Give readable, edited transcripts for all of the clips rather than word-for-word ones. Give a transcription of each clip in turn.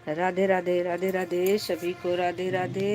राधे राधे राधे राधे सभी को राधे राधे।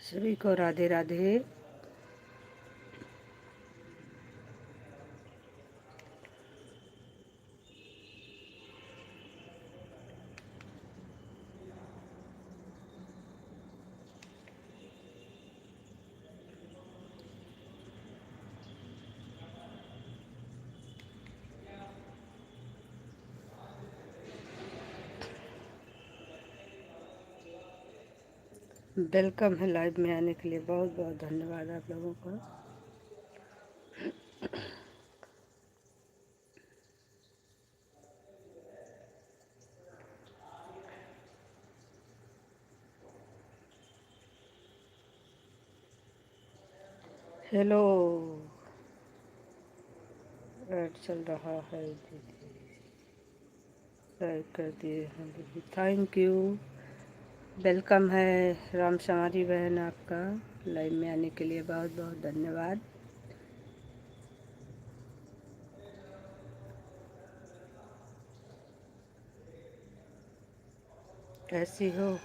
सभी को राधे राधे। वेलकम है लाइव में आने के लिए, बहुत बहुत धन्यवाद आप लोगों का। हेलो, ऐड चल रहा है दीदी, लाइक कर दिए हैं दीदी, थैंक यू। वेलकम है राम शमारी बहन, आपका लाइव में आने के लिए बहुत बहुत धन्यवाद। कैसी हो?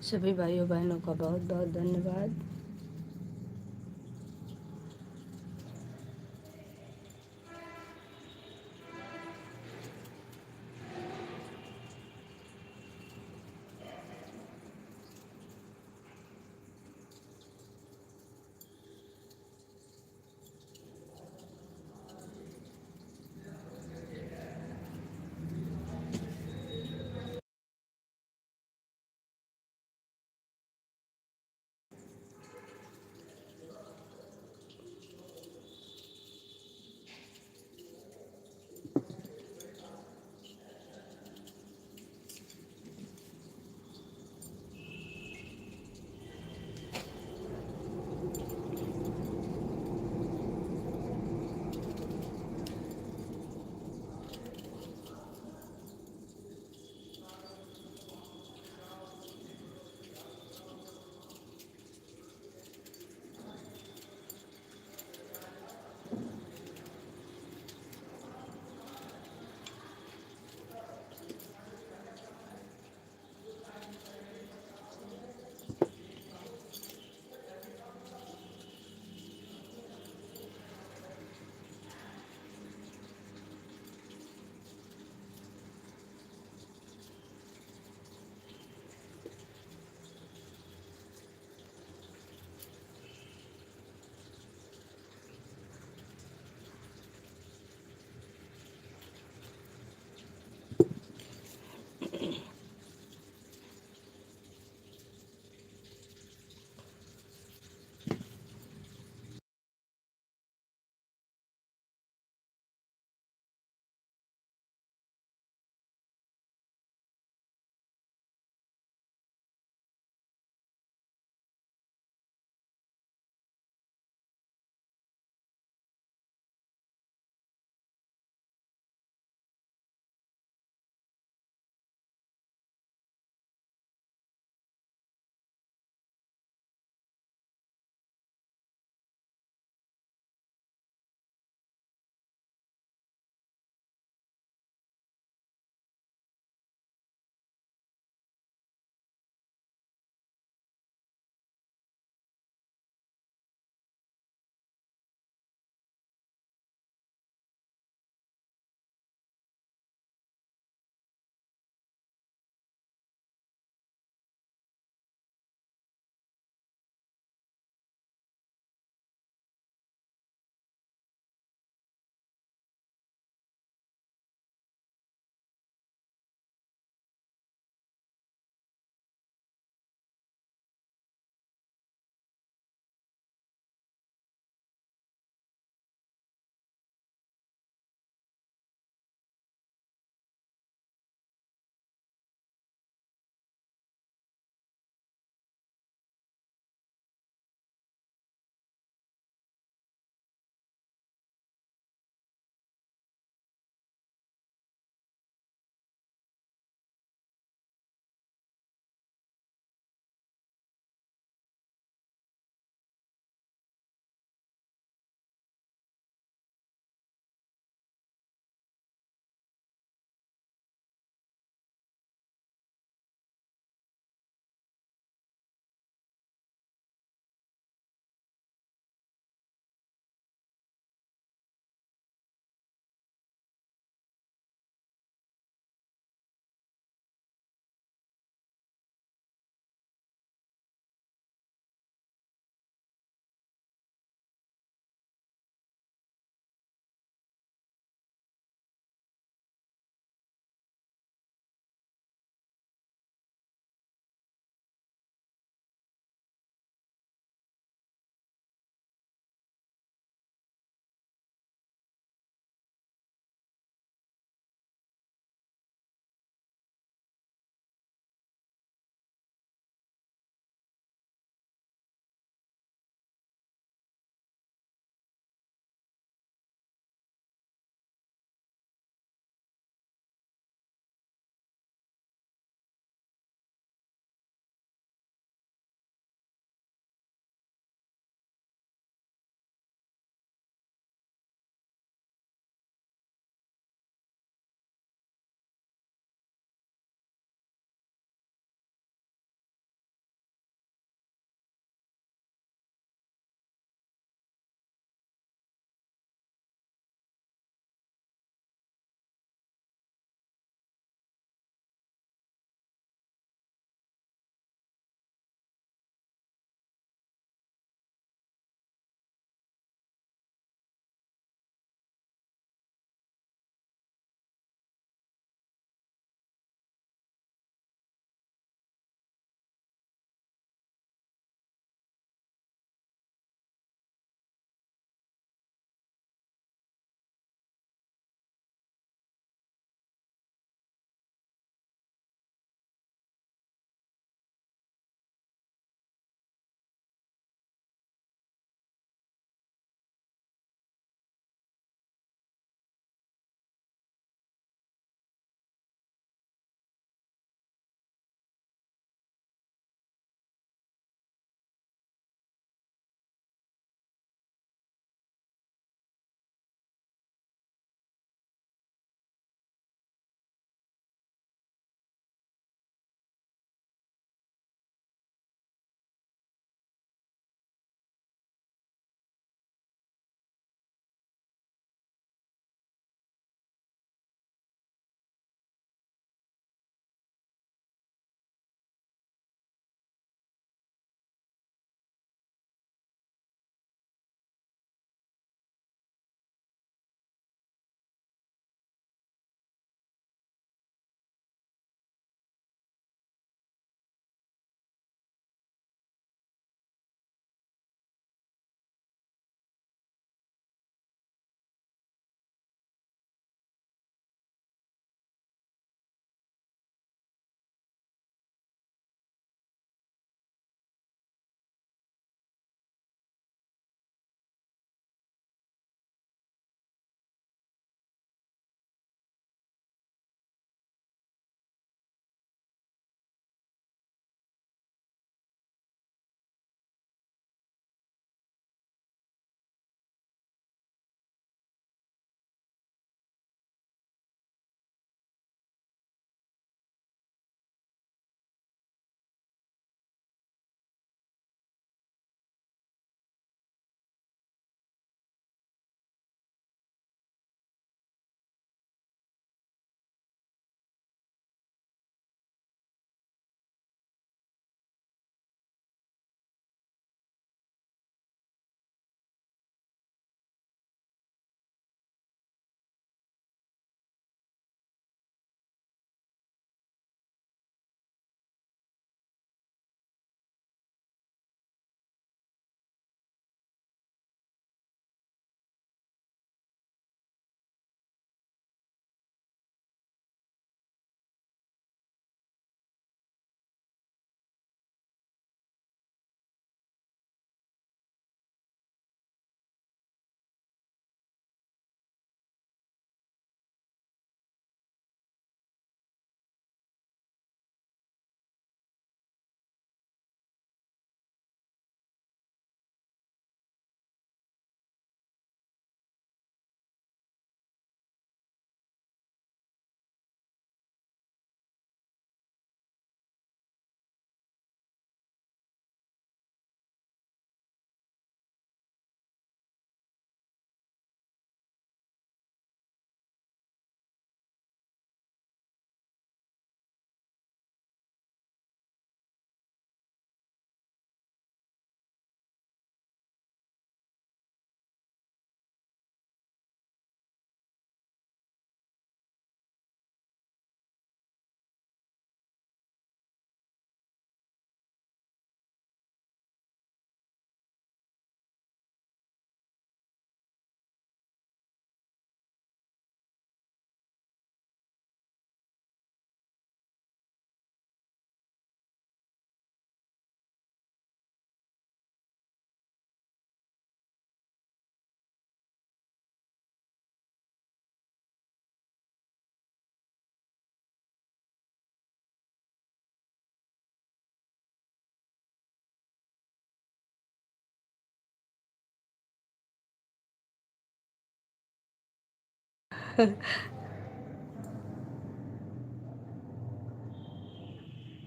सभी भाइयों बहनों का बहुत बहुत धन्यवाद।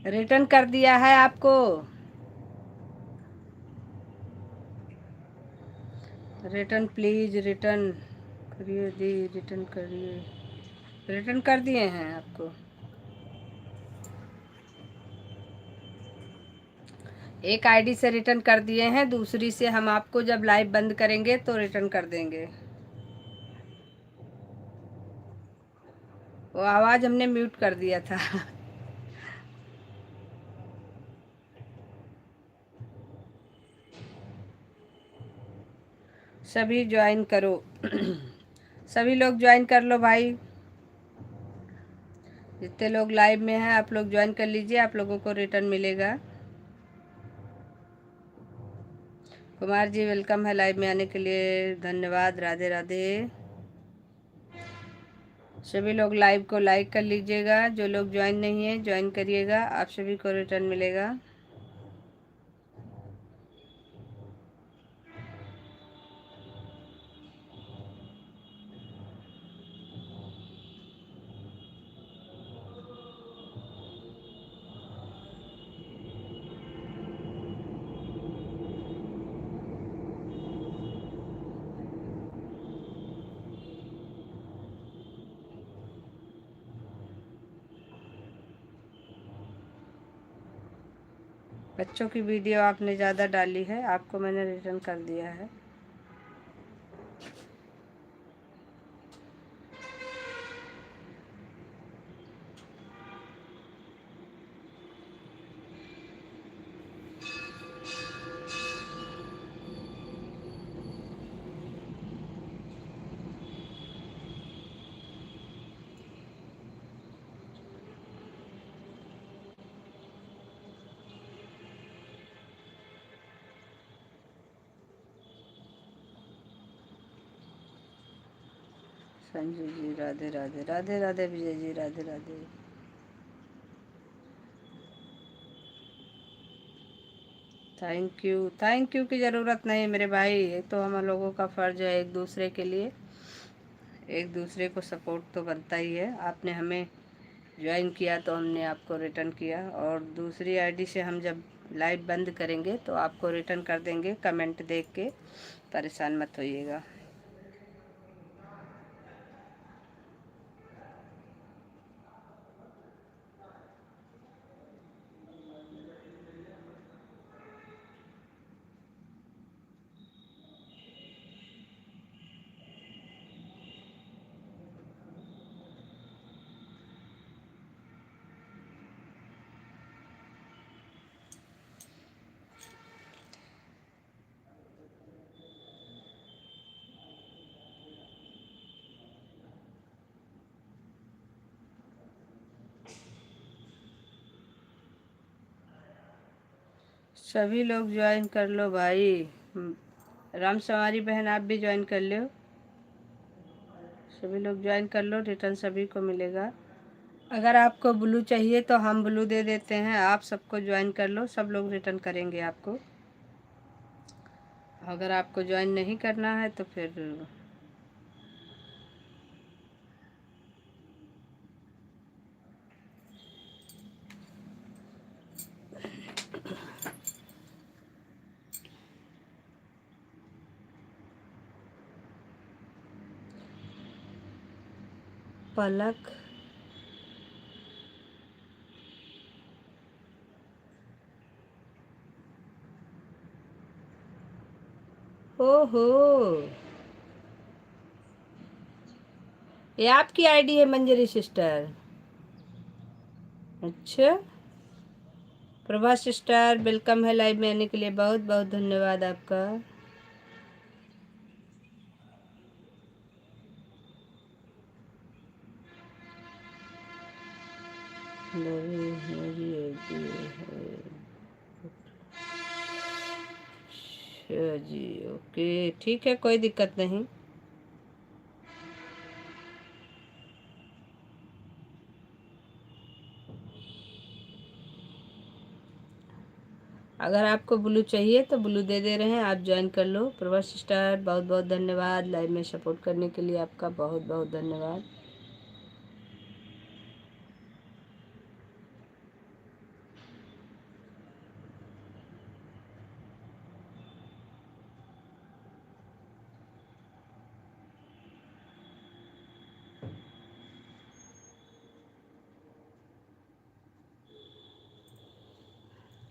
रिटर्न कर दिया है आपको। रिटर्न प्लीज, रिटर्न करिए दी, रिटर्न करिए। रिटर्न कर दिए हैं आपको। एक आईडी से रिटर्न कर दिए हैं, दूसरी से हम आपको जब लाइव बंद करेंगे तो रिटर्न कर देंगे। वो आवाज़ हमने म्यूट कर दिया था। सभी ज्वाइन करो। सभी लोग ज्वाइन कर लो भाई। जितने लोग लाइव में हैं आप लोग ज्वाइन कर लीजिए, आप लोगों को रिटर्न मिलेगा। कुमार जी वेलकम है लाइव में आने के लिए, धन्यवाद, राधे राधे। सभी लोग लाइव को लाइक कर लीजिएगा, जो लोग ज्वाइन नहीं है ज्वाइन करिएगा, आप सभी को रिटर्न मिलेगा। बच्चों की वीडियो आपने ज़्यादा डाली है, आपको मैंने रिटर्न कर दिया है। संजू जी राधे राधे, राधे राधे विजय जी राधे राधे। थैंक यू की ज़रूरत नहीं मेरे भाई, ये तो हम लोगों का फ़र्ज़ है एक दूसरे के लिए, एक दूसरे को सपोर्ट तो बनता ही है। आपने हमें ज्वाइन किया तो हमने आपको रिटर्न किया, और दूसरी आईडी से हम जब लाइव बंद करेंगे तो आपको रिटर्न कर देंगे। कमेंट देख के परेशान मत होइएगा। सभी लोग ज्वाइन कर लो भाई। राम सवारी बहन आप भी ज्वाइन कर लो। सभी लोग ज्वाइन कर लो, रिटर्न सभी को मिलेगा। अगर आपको ब्लू चाहिए तो हम ब्लू दे देते हैं, आप सबको ज्वाइन कर लो, सब लोग रिटर्न करेंगे आपको। अगर आपको ज्वाइन नहीं करना है तो फिर पलक ओहो, ये आपकी आईडी है मंजरी सिस्टर? अच्छा, प्रभा सिस्टर वेलकम है लाइव में आने के लिए, बहुत बहुत धन्यवाद आपका। मेरी आईडी है। अच्छा जी, ओके ठीक है, कोई दिक्कत नहीं। अगर आपको ब्लू चाहिए तो ब्लू दे दे रहे हैं, आप ज्वाइन कर लो। प्रभा सिस्टर बहुत बहुत धन्यवाद, लाइव में सपोर्ट करने के लिए आपका बहुत बहुत धन्यवाद।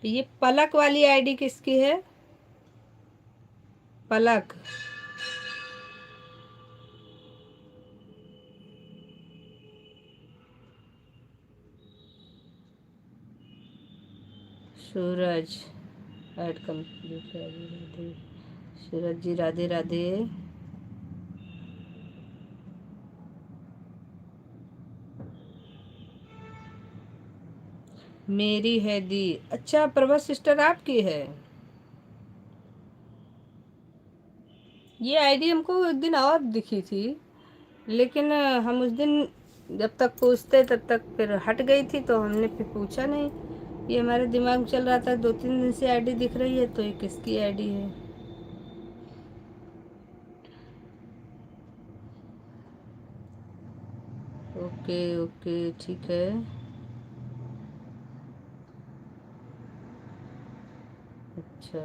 ये पलक वाली आईडी किसकी है? पलक, सूरज ऐड कंप्लीट। राधे राधे सूरज जी, राधे राधे। मेरी है दी। अच्छा, प्रभा सिस्टर आपकी है ये आईडी? हमको एक दिन और दिखी थी, लेकिन हम उस दिन जब तक पूछते तब तक फिर हट गई थी, तो हमने फिर पूछा नहीं। ये हमारे दिमाग में चल रहा था 2-3 दिन से आईडी दिख रही है, तो ये किसकी आईडी है? ओके ओके, ठीक है। अच्छा,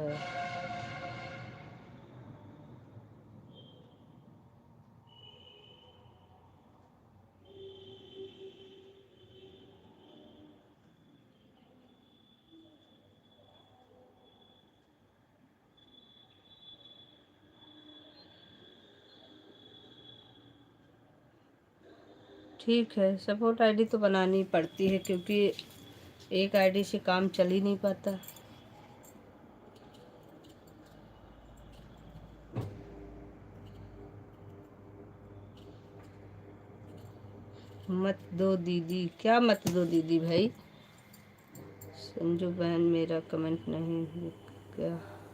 ठीक है। सपोर्ट आईडी तो बनानी पड़ती है, क्योंकि एक आईडी से काम चल ही नहीं पाता। मत दो दीदी, क्या मत दो दीदी भाई? संजू बहन मेरा कमेंट नहीं क्या?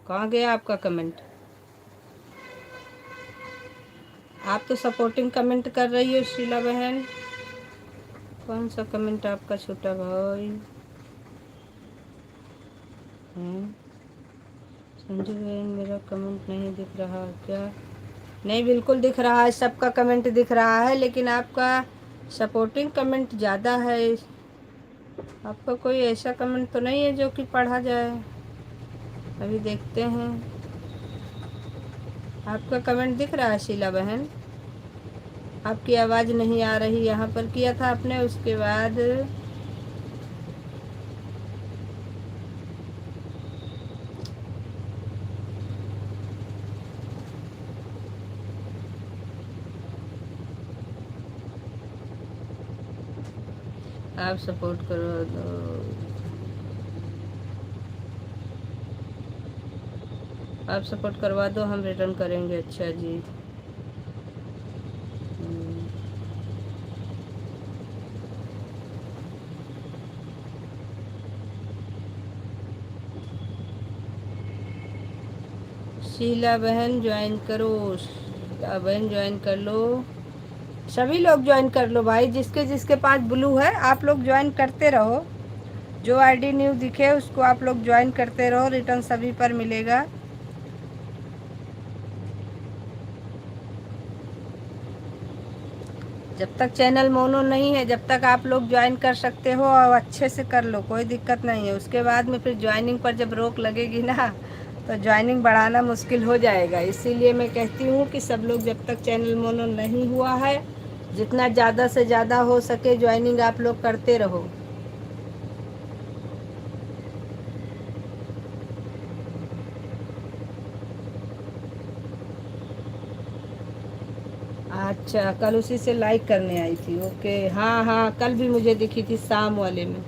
कहाँ गया आपका कमेंट? आप तो सपोर्टिंग कमेंट कर रही हो शीला बहन। कौन सा कमेंट आपका छोटा भाई? संजू बहन मेरा कमेंट नहीं दिख रहा क्या? नहीं, बिल्कुल दिख रहा है, सबका कमेंट दिख रहा है, लेकिन आपका सपोर्टिंग कमेंट ज़्यादा है। आपका कोई ऐसा कमेंट तो नहीं है जो कि पढ़ा जाए? अभी देखते हैं। आपका कमेंट दिख रहा है शीला बहन? आपकी आवाज़ नहीं आ रही। यहाँ पर किया था आपने, उसके बाद आप सपोर्ट करो दो। आप सपोर्ट करवा दो, हम रिटर्न करेंगे। अच्छा जी। शीला बहन ज्वाइन करो, शीला बहन ज्वाइन कर लो। सभी लोग ज्वाइन कर लो भाई, जिसके जिसके पास ब्लू है आप लोग ज्वाइन करते रहो। जो आईडी न्यू दिखे उसको आप लोग ज्वाइन करते रहो, रिटर्न सभी पर मिलेगा। जब तक चैनल मोनो नहीं है, जब तक आप लोग ज्वाइन कर सकते हो, और अच्छे से कर लो, कोई दिक्कत नहीं है। उसके बाद में फिर ज्वाइनिंग पर जब रोक लगेगी ना, तो ज्वाइनिंग बढ़ाना मुश्किल हो जाएगा। इसीलिए मैं कहती हूँ कि सब लोग जब तक चैनल मोनो नहीं हुआ है, जितना ज़्यादा से ज़्यादा हो सके ज्वाइनिंग आप लोग करते रहो। अच्छा, कल उसी से लाइक करने आई थी। ओके, हाँ हाँ, कल भी मुझे दिखी थी शाम वाले में।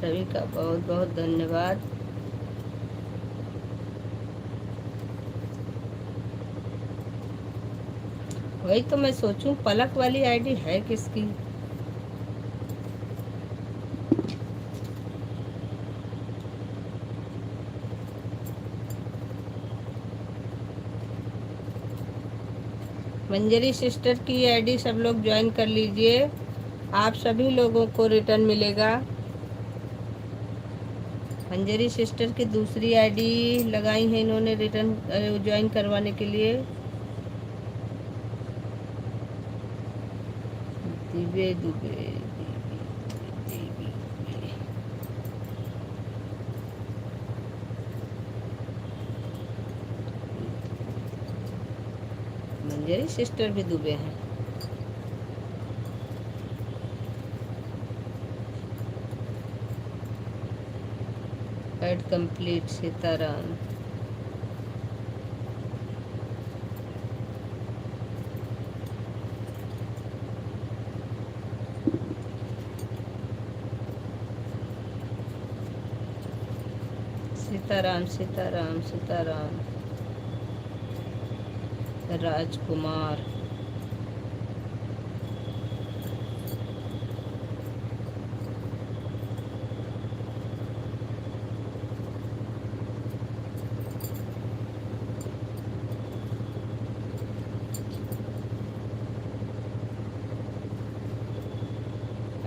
सभी का बहुत बहुत धन्यवाद। वही तो मैं सोचूं पलक वाली आईडी है किसकी। मंजरी सिस्टर की आईडी सब लोग ज्वाइन कर लीजिए, आप सभी लोगों को रिटर्न मिलेगा। मंजरी सिस्टर की दूसरी आईडी लगाई है इन्होंने रिटर्न ज्वाइन करवाने के लिए। दिव्य दुबे मंजरी सिस्टर भी दुबे हैं। Add complete Sitaram. Sitaram Sitaram Sitaram. Rajkumar.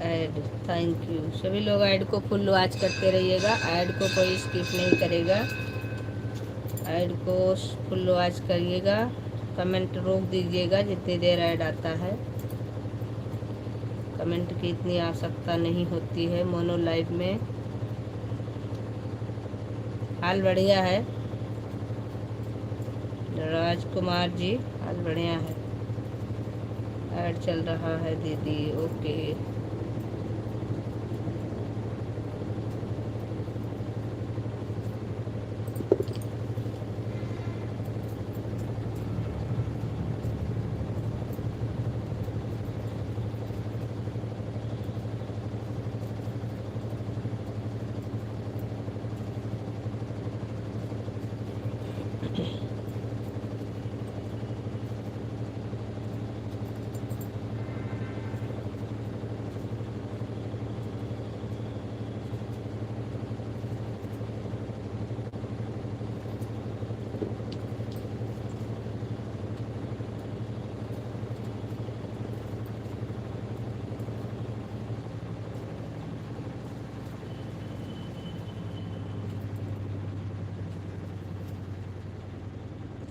Add, thank you. सभी लोग ऐड को फुल वॉच करते रहिएगा, ऐड को कोई स्किप नहीं करेगा, ऐड को फुल वॉच करिएगा। कमेंट रोक दीजिएगा जितनी देर ऐड आता है, कमेंट की इतनी आवश्यकता नहीं होती है मोनो लाइव में। हाल बढ़िया है राजकुमार जी, हाल बढ़िया है। ऐड चल रहा है दीदी, ओके।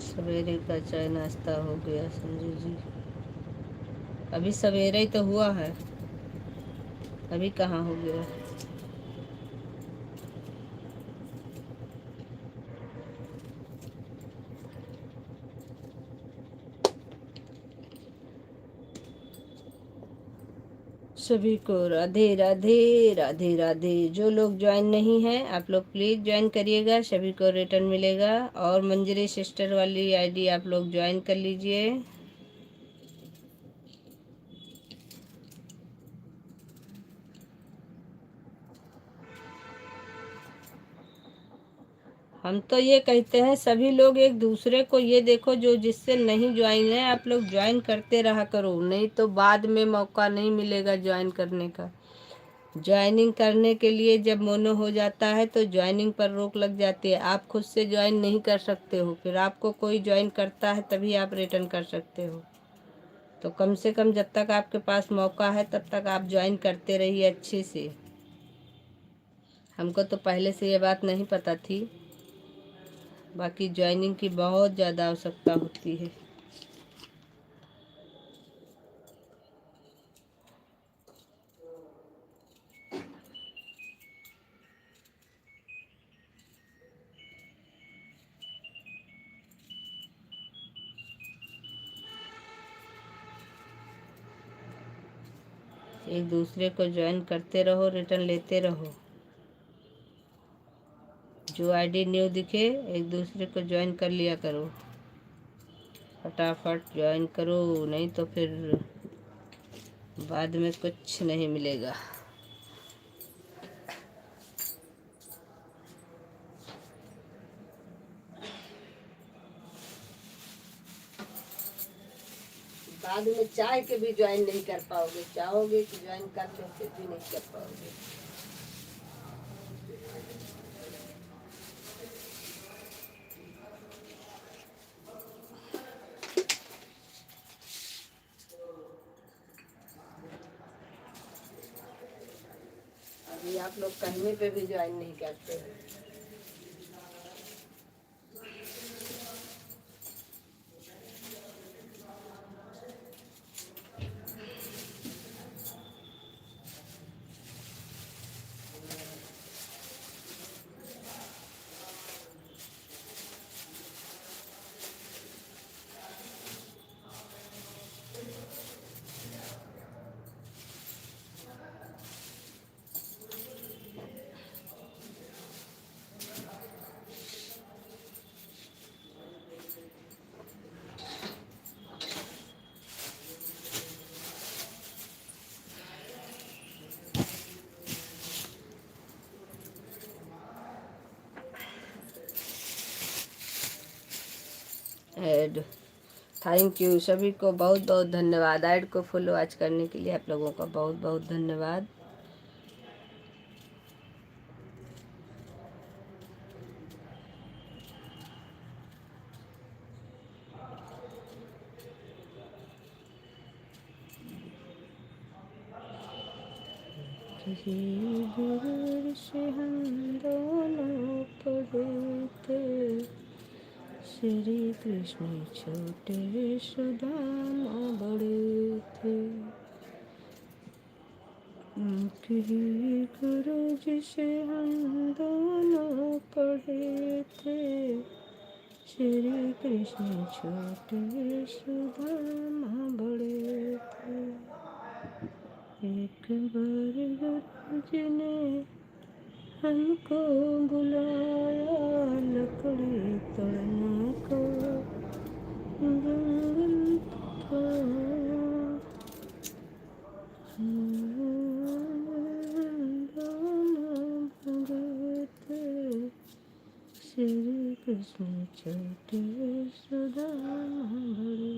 सवेरे का चाय नाश्ता हो गया संजय जी? अभी सवेरे ही तो हुआ है, अभी कहाँ हो गया। सभी को राधे राधे राधे राधे। जो लोग ज्वाइन नहीं हैं आप लोग प्लीज़ ज्वाइन करिएगा, सभी को रिटर्न मिलेगा। और मंजरी सिस्टर वाली आईडी आप लोग ज्वाइन कर लीजिए। हम तो ये कहते हैं सभी लोग एक दूसरे को ये देखो, जो जिससे नहीं ज्वाइन है आप लोग ज्वाइन करते रहा करो, नहीं तो बाद में मौका नहीं मिलेगा ज्वाइन करने का। ज्वाइनिंग करने के लिए जब मोनो हो जाता है तो ज्वाइनिंग पर रोक लग जाती है, आप खुद से ज्वाइन नहीं कर सकते हो, फिर आपको कोई ज्वाइन करता है तभी आप रिटर्न कर सकते हो। तो कम से कम जब तक आपके पास मौका है तब तक आप ज्वाइन करते रहिए अच्छे से। हमको तो पहले से ये बात नहीं पता थी, बाकी ज्वाइनिंग की बहुत ज़्यादा आवश्यकता होती है। एक दूसरे को ज्वाइन करते रहो, रिटर्न लेते रहो। जो आईडी न्यू दिखे एक दूसरे को ज्वाइन कर लिया करो, फटाफट ज्वाइन करो, नहीं तो फिर बाद में कुछ नहीं मिलेगा। बाद में चाह के भी ज्वाइन नहीं कर पाओगे, चाहोगे कि ज्वाइन कर लो फिर भी नहीं कर पाओगे। अभी आप लोग कहने पे भी ज्वाइन नहीं करते हो। ऐड, थैंक यू सभी को, बहुत बहुत धन्यवाद। ऐड को फॉलो आज करने के लिए आप लोगों का बहुत बहुत धन्यवाद। किसी दूर से हम दोनों पढ़े थे, श्री कृष्ण छोटे सुदामा बड़े थे। किसी गुरु जी से हम दोनों पढ़े थे, श्री कृष्ण छोटे सुदामा बड़े थे। एक बार गुरु जी ने हमको बुलाया, लकड़ी तोड़ने को जंगल था। श्री कृष्ण छोटे सुदामा बड़े।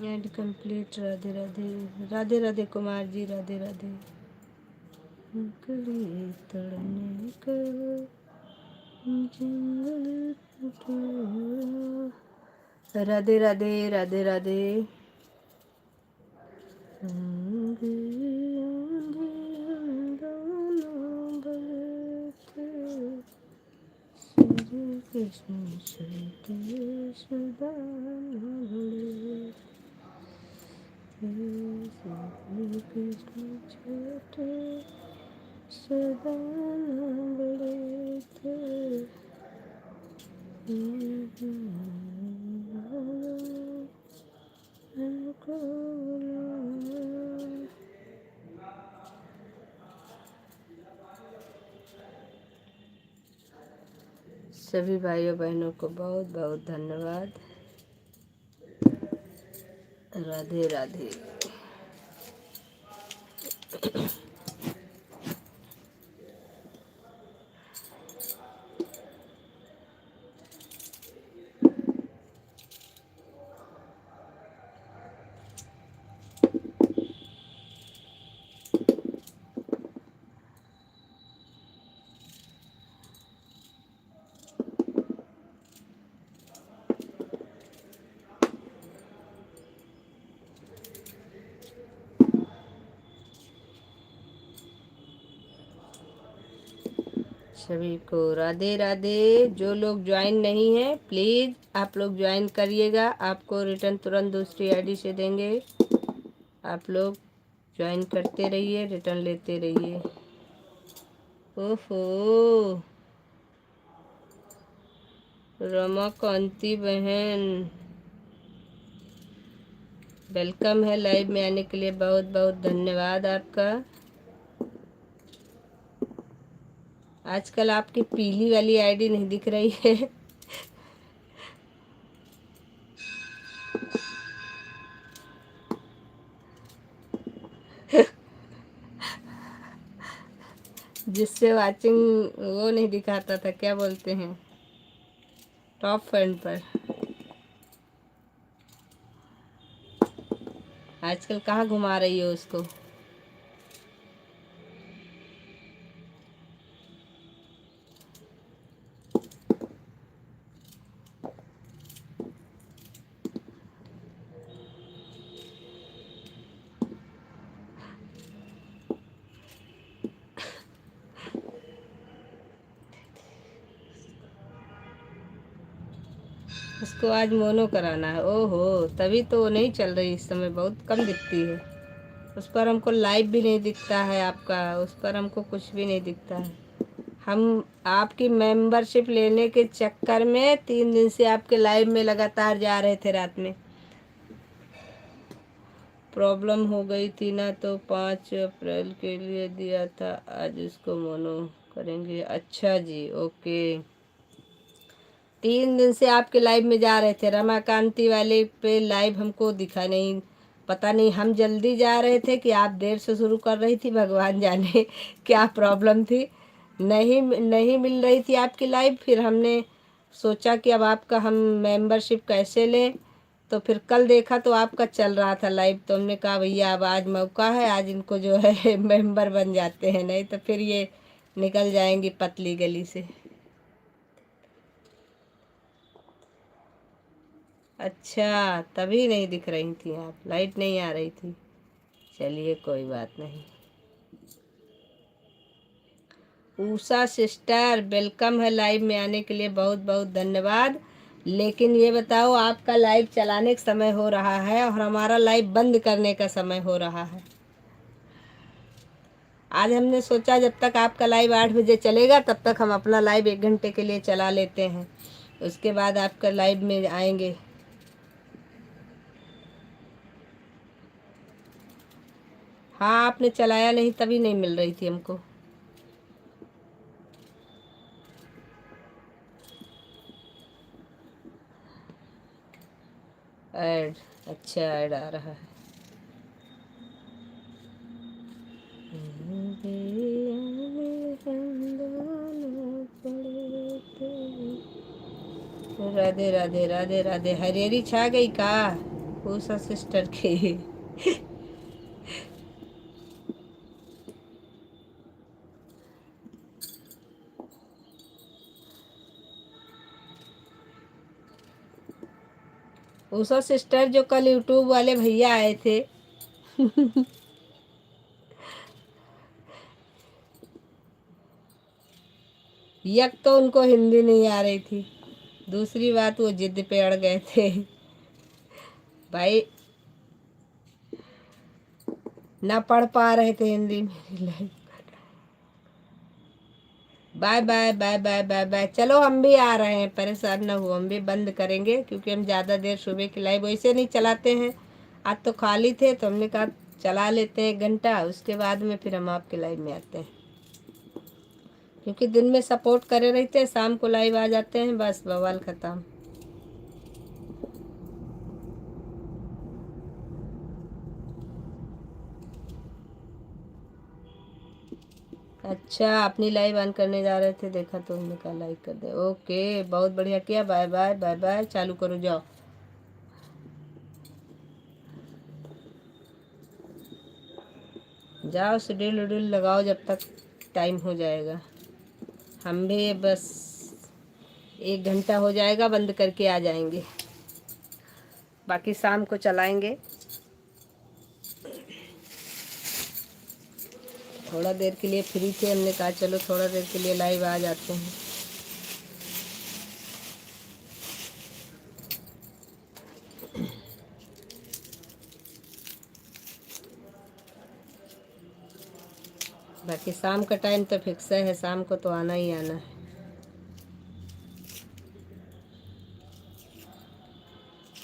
End complete. राधे राधे, राधे राधे कुमार जी, राधे राधे। लकड़ी तोड़ने को जंगल था। राधे राधे, राधे राधे। कृष्ण छोटे सुदामा बड़े थे, कृष्ण छोटे सुदामा बड़े थे। सभी भाइयों बहनों को बहुत बहुत धन्यवाद। राधे राधे। सभी को राधे राधे। जो लोग ज्वाइन नहीं है प्लीज़ आप लोग ज्वाइन करिएगा, आपको रिटर्न तुरंत दूसरी आईडी से देंगे। आप लोग ज्वाइन करते रहिए, रिटर्न लेते रहिए। ओहो रमाकांति बहन, वेलकम है लाइव में आने के लिए, बहुत बहुत धन्यवाद आपका। आजकल आपकी पीली वाली आईडी नहीं दिख रही है। जिससे वाचिंग वो नहीं दिखाता था, क्या बोलते हैं, टॉप फ्रेंड पर। आजकल कहाँ घुमा रही हो उसको? उसको आज मोनो कराना है। ओहो, तभी तो वो नहीं चल रही इस समय, बहुत कम दिखती है। उस पर हमको लाइव भी नहीं दिखता है आपका, उस पर हमको कुछ भी नहीं दिखता है। हम आपकी मेंबरशिप लेने के चक्कर में 3 दिन से आपके लाइव में लगातार जा रहे थे। रात में प्रॉब्लम हो गई थी ना, तो 5 अप्रैल के लिए दिया था, आज उसको मोनो करेंगे। अच्छा जी, ओके। 3 दिन से आपके लाइव में जा रहे थे, रमाकांति वाले पे लाइव हमको दिखा नहीं। पता नहीं हम जल्दी जा रहे थे कि आप देर से शुरू कर रही थी, भगवान जाने क्या प्रॉब्लम थी। नहीं नहीं मिल रही थी आपकी लाइव। फिर हमने सोचा कि अब आपका हम मेंबरशिप कैसे लें। तो फिर कल देखा तो आपका चल रहा था लाइव, तो हमने कहा भैया अब आज मौका है, आज इनको जो है मेंबर बन जाते हैं, नहीं तो फिर ये निकल जाएंगी पतली गली से। अच्छा, तभी नहीं दिख रही थी आप, लाइट नहीं आ रही थी। चलिए कोई बात नहीं। उषा सिस्टर, वेलकम है लाइव में आने के लिए, बहुत बहुत धन्यवाद। लेकिन ये बताओ, आपका लाइव चलाने का समय हो रहा है और हमारा लाइव बंद करने का समय हो रहा है। आज हमने सोचा जब तक आपका लाइव 8 बजे चलेगा तब तक हम अपना लाइव 1 घंटे के लिए चला लेते हैं, उसके बाद आपका लाइव में आएंगे। हाँ, आपने चलाया नहीं तभी नहीं मिल रही थी हमको। ऐड, अच्छा ऐड आ रहा है। राधे राधे राधे राधे। हरेरी छा गई का उषा सिस्टर की? उषा सिस्टर जो कल यूट्यूब वाले भैया आए थे एक तो उनको हिंदी नहीं आ रही थी, दूसरी बात वो जिद पे अड़ गए थे। भाई ना पढ़ पा रहे थे हिंदी मेरी life. Bye bye bye bye bye bye. चलो हम भी आ रहे हैं, परेशान ना हो, हम भी बंद करेंगे क्योंकि हम ज़्यादा देर सुबह की लाइव वैसे नहीं चलाते हैं। आज तो खाली थे तो हमने कहा चला लेते हैं 1 घंटा, उसके बाद में फिर हम आपके लाइव में आते हैं। क्योंकि दिन में सपोर्ट करे रहते हैं, शाम को लाइव आ जाते हैं, बस बवाल ख़त्म। अच्छा, अपनी लाइव ऑन करने जा रहे थे, देखा तो हमने कहा लाइक कर दे। ओके, बहुत बढ़िया किया। बाय बाय बाय बाय, चालू करो, जाओ जाओ, शेड्यूल उड्यूल लगाओ, जब तक टाइम हो जाएगा। हम भी बस 1 घंटा हो जाएगा, बंद करके आ जाएंगे, बाकी शाम को चलाएंगे। थोड़ा देर के लिए फ्री थे, हमने कहा चलो थोड़ा देर के लिए लाइव आ जाते हैं। बाकी शाम का टाइम तो फिक्स है, शाम को तो आना ही आना है।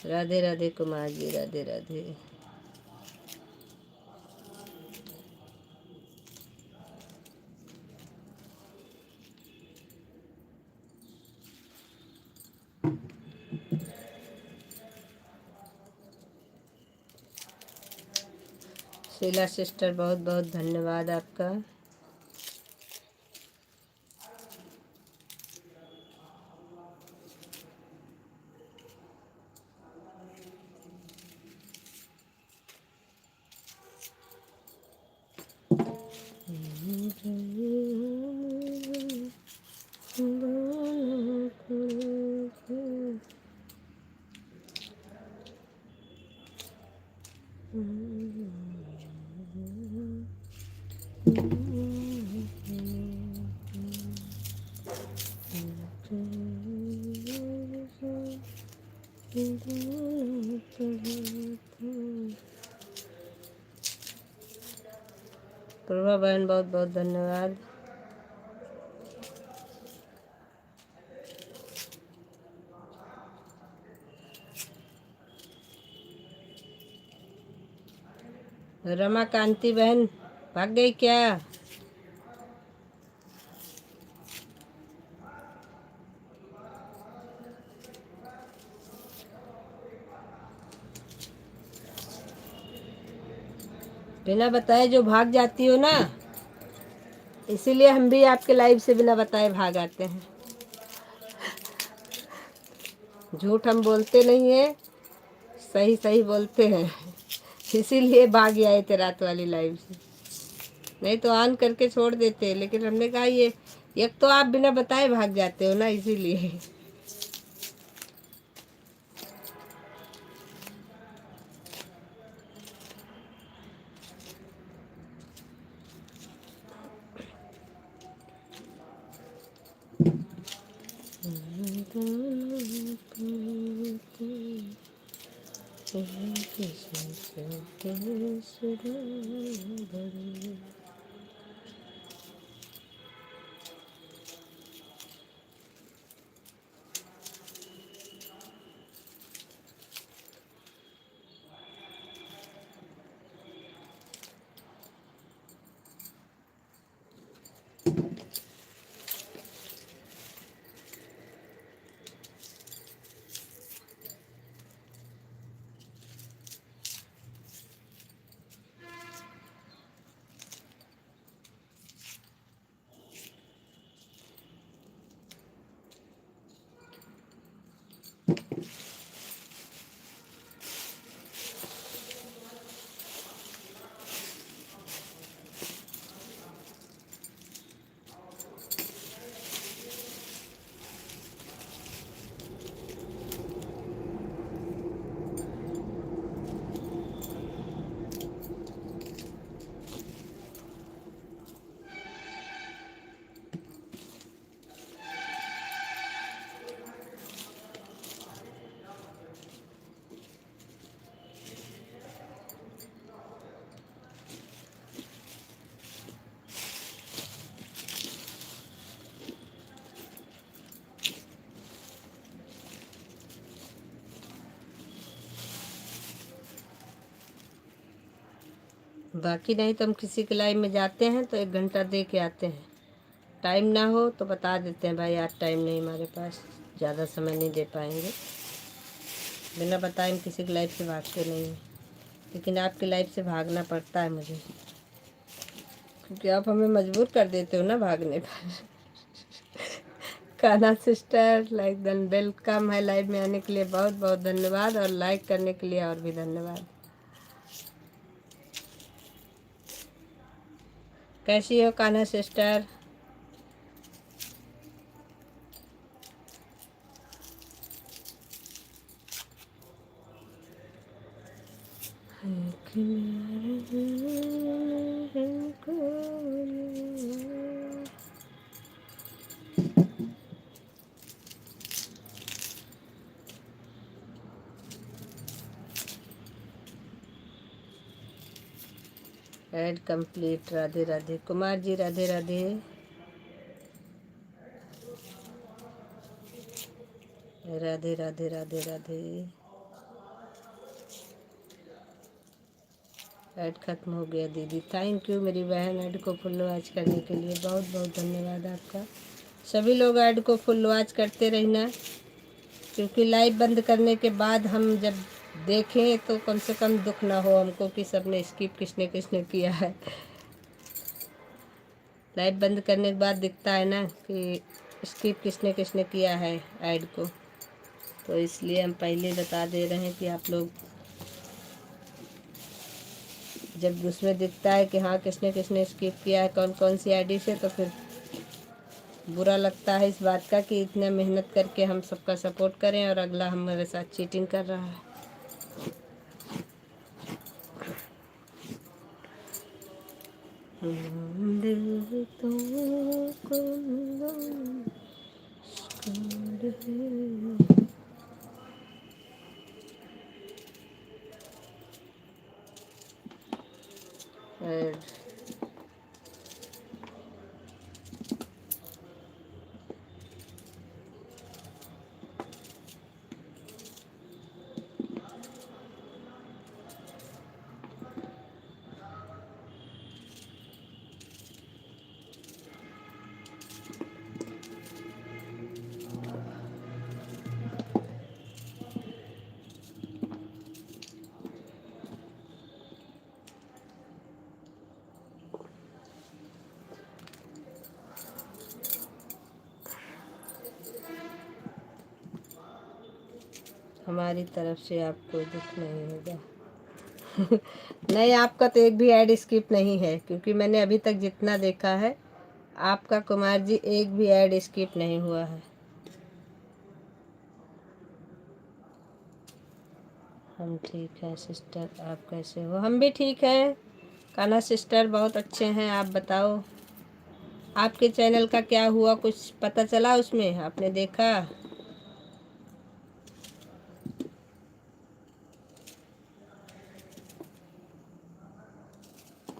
राधे राधे कुमार जी, राधे राधे। शीला सिस्टर, बहुत बहुत धन्यवाद आपका। प्रभा बहन बहुत बहुत धन्यवाद। रमा कांति बहन भाग गई क्या? बिना बताए जो भाग जाती हो ना, इसीलिए हम भी आपके लाइव से बिना बताए भाग आते हैं। झूठ हम बोलते नहीं है, सही सही बोलते हैं, इसीलिए भाग आए थे रात वाली लाइव से। नहीं तो ऑन करके छोड़ देते, लेकिन हमने कहा ये एक तो आप बिना बताए भाग जाते हो ना, इसीलिए। बाकी नहीं तो हम किसी के लाइव में जाते हैं तो 1 घंटा दे के आते हैं। टाइम ना हो तो बता देते हैं भाई आज टाइम नहीं, हमारे पास ज़्यादा समय नहीं दे पाएंगे। बिना बताए हम किसी के लाइव से भागते नहीं हैं, लेकिन आपके लाइव से भागना पड़ता है मुझे, क्योंकि आप हमें मजबूर कर देते हो ना भागने पर। Kanha sister like than welcome है लाइव में आने के लिए, बहुत बहुत धन्यवाद, और लाइक करने के लिए और भी धन्यवाद। कैसी हो Kanha sister? Ad complete. Radhe Radhe Kumar ji, Radhe Radhe. Radhe Radhe Radhe Radhe. Ad खत्म हो गया दीदी, थैंक यू मेरी बहन ऐड को फुल वॉच करने के लिए, बहुत बहुत धन्यवाद आपका। सभी लोग ऐड को फुल वॉच करते रहना, क्योंकि लाइव बंद करने के बाद हम जब देखें तो कम से कम दुख ना हो हमको कि सबने स्किप किसने किसने किया है। लाइव बंद करने के बाद दिखता है ना कि स्किप किसने किसने किया है ऐड को, तो इसलिए हम पहले बता दे रहे हैं कि आप लोग जब उसमें दिखता है कि हाँ किसने किसने स्किप किया है कौन कौन सी आईडी से, तो फिर बुरा लगता है इस बात का कि इतना मेहनत करके हम सबका सपोर्ट करें और अगला हमारे साथ चीटिंग कर रहा है। दिल तो और हमारी तरफ से आपको दुख नहीं होगा। नहीं, आपका तो एक भी ऐड स्किप नहीं है, क्योंकि मैंने अभी तक जितना देखा है आपका कुमार जी एक भी ऐड स्किप नहीं हुआ है। हम ठीक हैं सिस्टर, आप कैसे हो? हम भी ठीक हैं कान्हा सिस्टर, बहुत अच्छे हैं। आप बताओ आपके चैनल का क्या हुआ, कुछ पता चला उसमें, आपने देखा?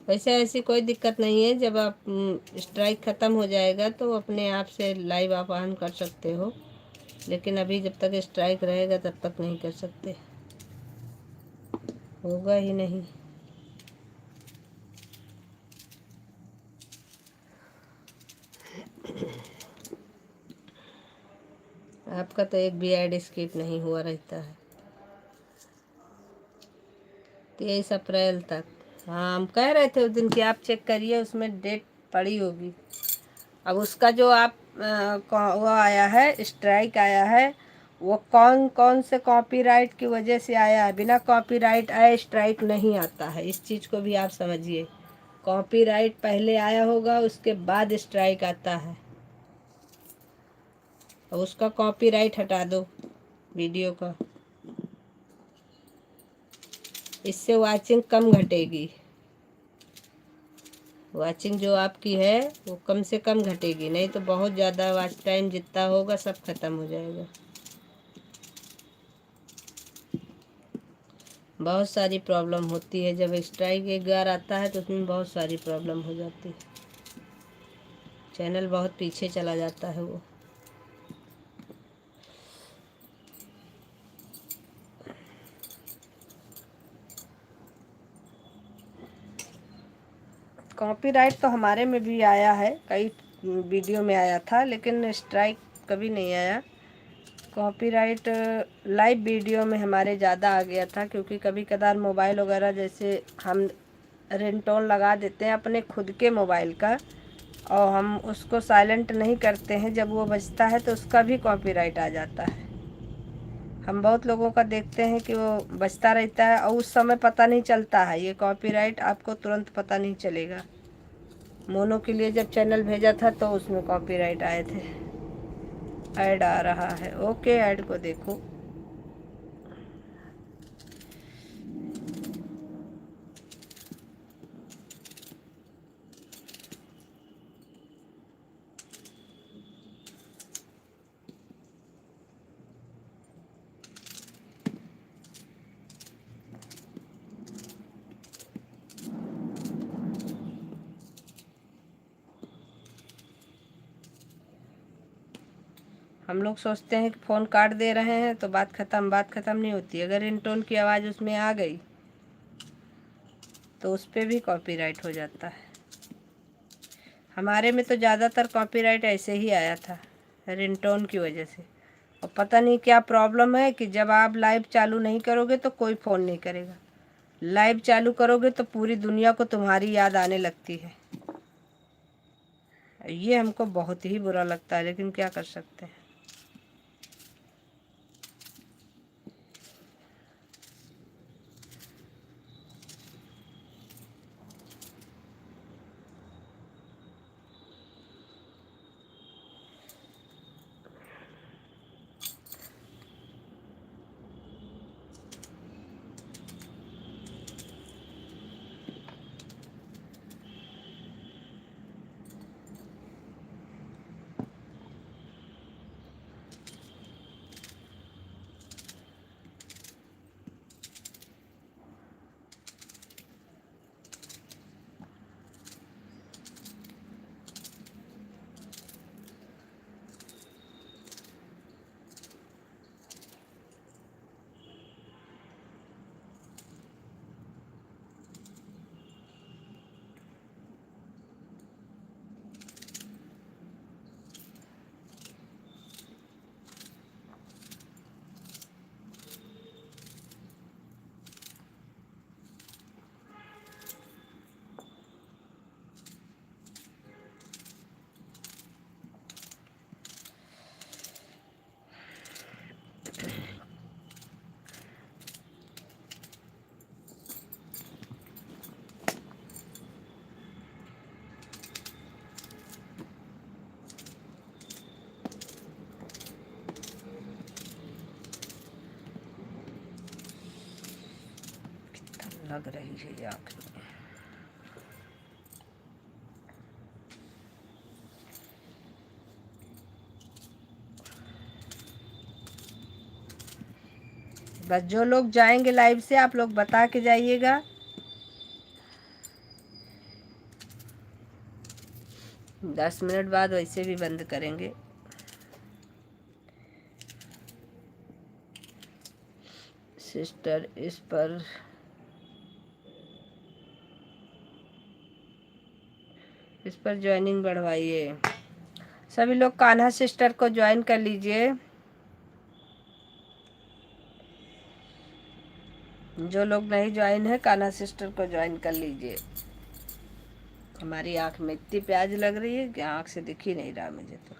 वैसे ऐसी कोई दिक्कत नहीं है, जब आप स्ट्राइक ख़त्म हो जाएगा तो अपने आप से लाइव आप ऑन कर सकते हो, लेकिन अभी जब तक स्ट्राइक रहेगा तब तक नहीं कर सकते, होगा ही नहीं। आपका तो एक भी ऐड स्किप नहीं हुआ रहता है 23 अप्रैल तक। हाँ, हम कह रहे थे उस दिन कि आप चेक करिए, उसमें डेट पड़ी होगी। अब उसका जो आप वो आया है, स्ट्राइक आया है, वो कौन कौन से कॉपीराइट की वजह से आया है। बिना कॉपीराइट आए स्ट्राइक नहीं आता है, इस चीज़ को भी आप समझिए। कॉपीराइट पहले आया होगा, उसके बाद स्ट्राइक आता है। और उसका कॉपीराइट हटा दो वीडियो का, इससे वाचिंग कम घटेगी। वाचिंग जो आपकी है वो कम से कम घटेगी, नहीं तो बहुत ज़्यादा वॉच टाइम जितना होगा सब ख़त्म हो जाएगा। बहुत सारी प्रॉब्लम होती है जब स्ट्राइक एक बार आता है, तो उसमें बहुत सारी प्रॉब्लम हो जाती है, चैनल बहुत पीछे चला जाता है वो। कॉपीराइट तो हमारे में भी आया है, कई वीडियो में आया था, लेकिन स्ट्राइक कभी नहीं आया। कॉपीराइट लाइव वीडियो में हमारे ज़्यादा आ गया था, क्योंकि कभी कदार मोबाइल वगैरह जैसे हम रिंगटोन लगा देते हैं अपने खुद के मोबाइल का, और हम उसको साइलेंट नहीं करते हैं, जब वो बजता है तो उसका भी कॉपीराइट आ जाता है। हम बहुत लोगों का देखते हैं कि वो बजता रहता है और उस समय पता नहीं चलता है, ये कॉपीराइट आपको तुरंत पता नहीं चलेगा। मोनो के लिए जब चैनल भेजा था तो उसमें कॉपीराइट आए थे। ऐड आ रहा है, ओके, ऐड को देखो। हम लोग सोचते हैं कि फ़ोन काट दे रहे हैं तो बात ख़त्म, बात ख़त्म नहीं होती। अगर रिंगटोन की आवाज़ उसमें आ गई तो उस पर भी कॉपीराइट हो जाता है। हमारे में तो ज़्यादातर कॉपीराइट ऐसे ही आया था, रिंगटोन की वजह से। और पता नहीं क्या प्रॉब्लम है कि जब आप लाइव चालू नहीं करोगे तो कोई फ़ोन नहीं करेगा, लाइव चालू करोगे तो पूरी दुनिया को तुम्हारी याद आने लगती है। ये हमको बहुत ही बुरा लगता है, लेकिन क्या कर सकते हैं। लग रही है आँख में। बस जो लोग जाएंगे लाइव से आप लोग बता के जाइएगा। दस मिनट बाद वैसे भी बंद करेंगे। सिस्टर इस पर ज्वाइनिंग बढ़वाइए। सभी लोग कान्हा सिस्टर को ज्वाइन कर लीजिए। जो लोग नहीं ज्वाइन है कान्हा सिस्टर को ज्वाइन कर लीजिए। हमारी आंख में इतनी प्याज लग रही है कि आंख से दिख ही नहीं रहा मुझे तो।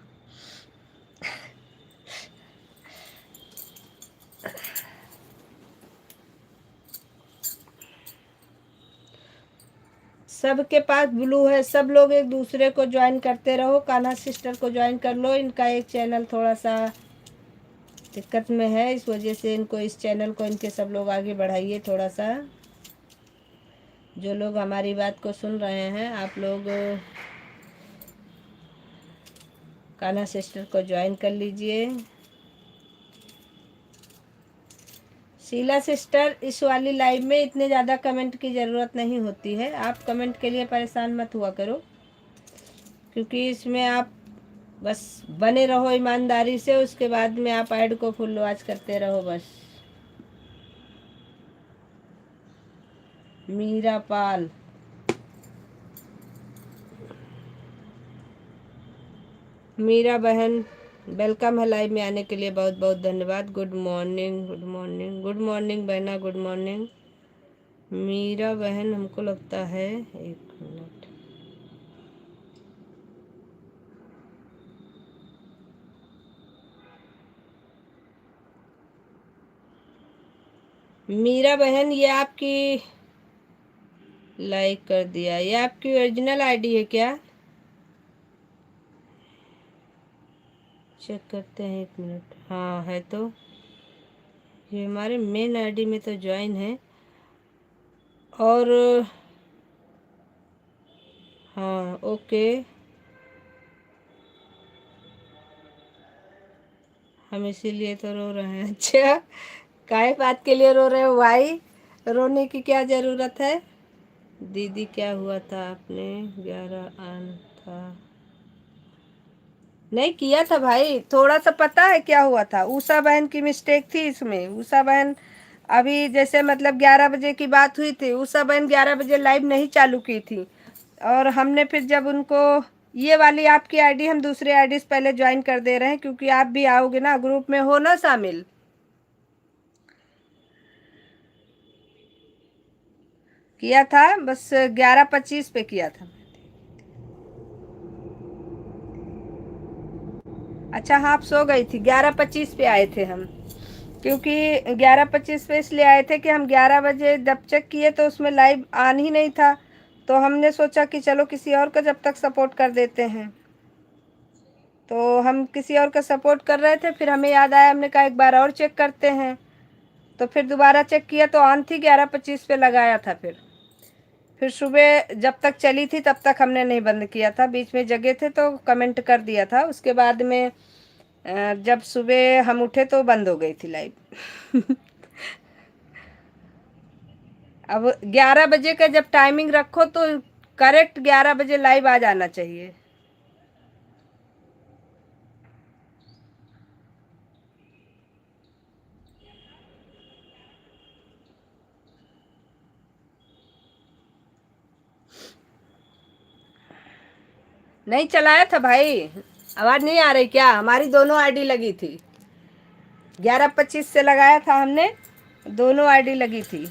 सबके पास ब्लू है, सब लोग एक दूसरे को ज्वाइन करते रहो। कान्हा सिस्टर को ज्वाइन कर लो। इनका एक चैनल थोड़ा सा दिक्कत में है, इस वजह से इनको, इस चैनल को इनके सब लोग आगे बढ़ाइए थोड़ा सा। जो लोग हमारी बात को सुन रहे हैं आप लोग कान्हा सिस्टर को ज्वाइन कर लीजिए। शीला सिस्टर, इस वाली लाइव में इतने ज़्यादा कमेंट की ज़रूरत नहीं होती है। आप कमेंट के लिए परेशान मत हुआ करो, क्योंकि इसमें आप बस बने रहो ईमानदारी से, उसके बाद में आप ऐड को फुल वॉच करते रहो बस। मीरा पाल, मीरा बहन, वेलकम है लाइव में आने के लिए, बहुत बहुत धन्यवाद। Good morning, good morning, good morning बहना, गुड मॉर्निंग। मीरा बहन, हमको लगता है, एक मिनट, मीरा बहन, ये आपकी लाइक कर दिया, ये आपकी ओरिजिनल आईडी है क्या? चेक करते हैं, एक मिनट। हाँ है, तो ये हमारे मेन आईडी में तो ज्वाइन है। और हाँ, ओके, हम इसीलिए तो रो रहे हैं। अच्छा, काहे बात के लिए रो रहे हो भाई? रोने की क्या ज़रूरत है? दीदी क्या हुआ था, आपने 11 आन था? नहीं किया था भाई, थोड़ा सा पता है क्या हुआ था। उषा बहन की मिस्टेक थी इसमें। उषा बहन अभी जैसे मतलब 11 बजे की बात हुई थी, उषा बहन 11 बजे लाइव नहीं चालू की थी। और हमने फिर जब उनको, ये वाली आपकी आईडी हम दूसरे आईडी से पहले ज्वाइन कर दे रहे हैं, क्योंकि आप भी आओगे ना, ग्रुप में हो ना शामिल। किया था, बस 11:25 पे किया था। अच्छा हाँ, आप सो गई थी। 11:25 पे आए थे हम, क्योंकि 11:25 पे इसलिए आए थे कि हम 11 बजे जब चेक किए तो उसमें लाइव आन ही नहीं था। तो हमने सोचा कि चलो किसी और का जब तक सपोर्ट कर देते हैं। तो हम किसी और का सपोर्ट कर रहे थे, फिर हमें याद आया, हमने कहा एक बार और चेक करते हैं। तो फिर दोबारा चेक किया तो ऑन थी, 11:25 पे लगाया था। फिर सुबह जब तक चली थी तब तक हमने नहीं बंद किया था, बीच में जगह थे तो कमेंट कर दिया था। उसके बाद में जब सुबह हम उठे तो बंद हो गई थी लाइव। अब 11 बजे का जब टाइमिंग रखो तो करेक्ट 11 बजे लाइव आ जाना चाहिए। नहीं चलाया था भाई, आवाज नहीं आ रही क्या? हमारी दोनों आईडी लगी थी, 11:25 से लगाया था हमने, दोनों आईडी लगी थी।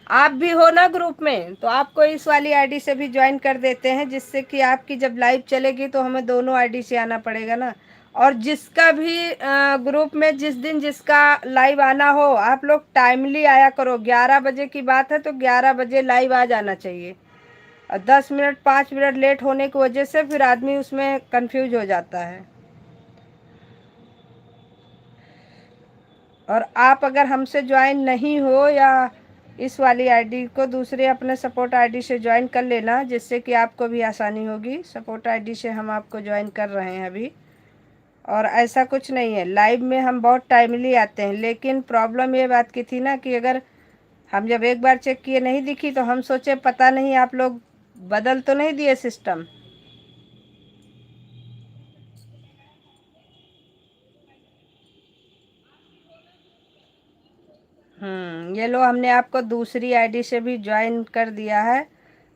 आप भी हो ना ग्रुप में, तो आपको इस वाली आईडी से भी ज्वाइन कर देते हैं, जिससे कि आपकी जब लाइव चलेगी तो हमें दोनों आईडी से आना पड़ेगा ना। और जिसका भी ग्रुप में जिस दिन जिसका लाइव आना हो, आप लोग टाइमली आया करो। 11 बजे की बात है तो 11 बजे लाइव आ जाना चाहिए। और 10 मिनट 5 मिनट लेट होने की वजह से फिर आदमी उसमें कंफ्यूज हो जाता है। और आप अगर हमसे ज्वाइन नहीं हो या इस वाली आईडी को दूसरे अपने सपोर्ट आईडी से ज्वाइन कर लेना, जिससे कि आपको भी आसानी होगी। सपोर्ट आईडी से हम आपको ज्वाइन कर रहे हैं अभी। और ऐसा कुछ नहीं है, लाइव में हम बहुत टाइमली आते हैं, लेकिन प्रॉब्लम ये बात की थी ना कि अगर हम जब एक बार चेक किए नहीं दिखी तो हम सोचे पता नहीं आप लोग बदल तो नहीं दिए सिस्टम। ये लो, हमने आपको दूसरी आईडी से भी ज्वाइन कर दिया है।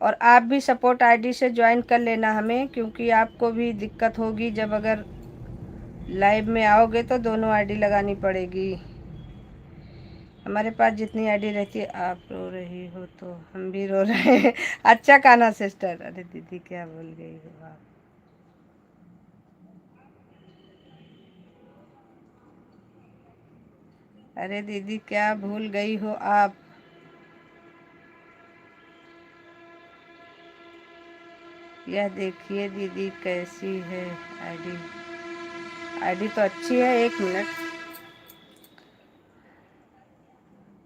और आप भी सपोर्ट आईडी से ज्वाइन कर लेना हमें, क्योंकि आपको भी दिक्कत होगी जब अगर लाइव में आओगे तो दोनों आईडी लगानी पड़ेगी। हमारे पास जितनी आईडी रहती है, आप रो रही हो तो हम भी रो रहे हैं। अच्छा कान्हा सिस्टर। अरे दीदी क्या भूल गई हो आप। अरे दीदी क्या भूल गई हो आप। यह देखिए दीदी कैसी है आईडी। आईडी तो अच्छी है, 1 मिनट।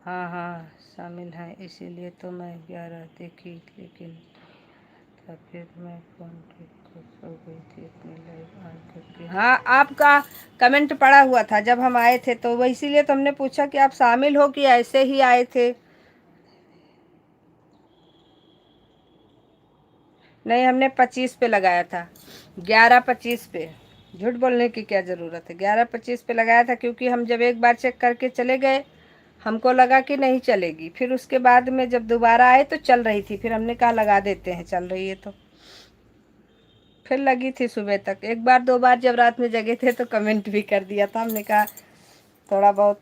हाँ हाँ शामिल है, इसीलिए तो मैं 11 देखी, लेकिन तब फिर मैं फोन हो गई थी अपनी लाइव ऑन करके। हाँ, आपका कमेंट पड़ा हुआ था जब हम आए थे, तो वो इसीलिए तो हमने पूछा कि आप शामिल हो कि ऐसे ही आए थे। नहीं, हमने 25 पे लगाया था, 11-25 पे। झूठ बोलने की क्या ज़रूरत है, 11-25 पे लगाया था, क्योंकि हम जब एक बार चेक करके चले गए, हमको लगा कि नहीं चलेगी। फिर उसके बाद में जब दोबारा आए तो चल रही थी, फिर हमने कहा लगा देते हैं, चल रही है तो। फिर लगी थी सुबह तक। एक बार 2 बार जब रात में जगे थे तो कमेंट भी कर दिया था, हमने कहा थोड़ा बहुत।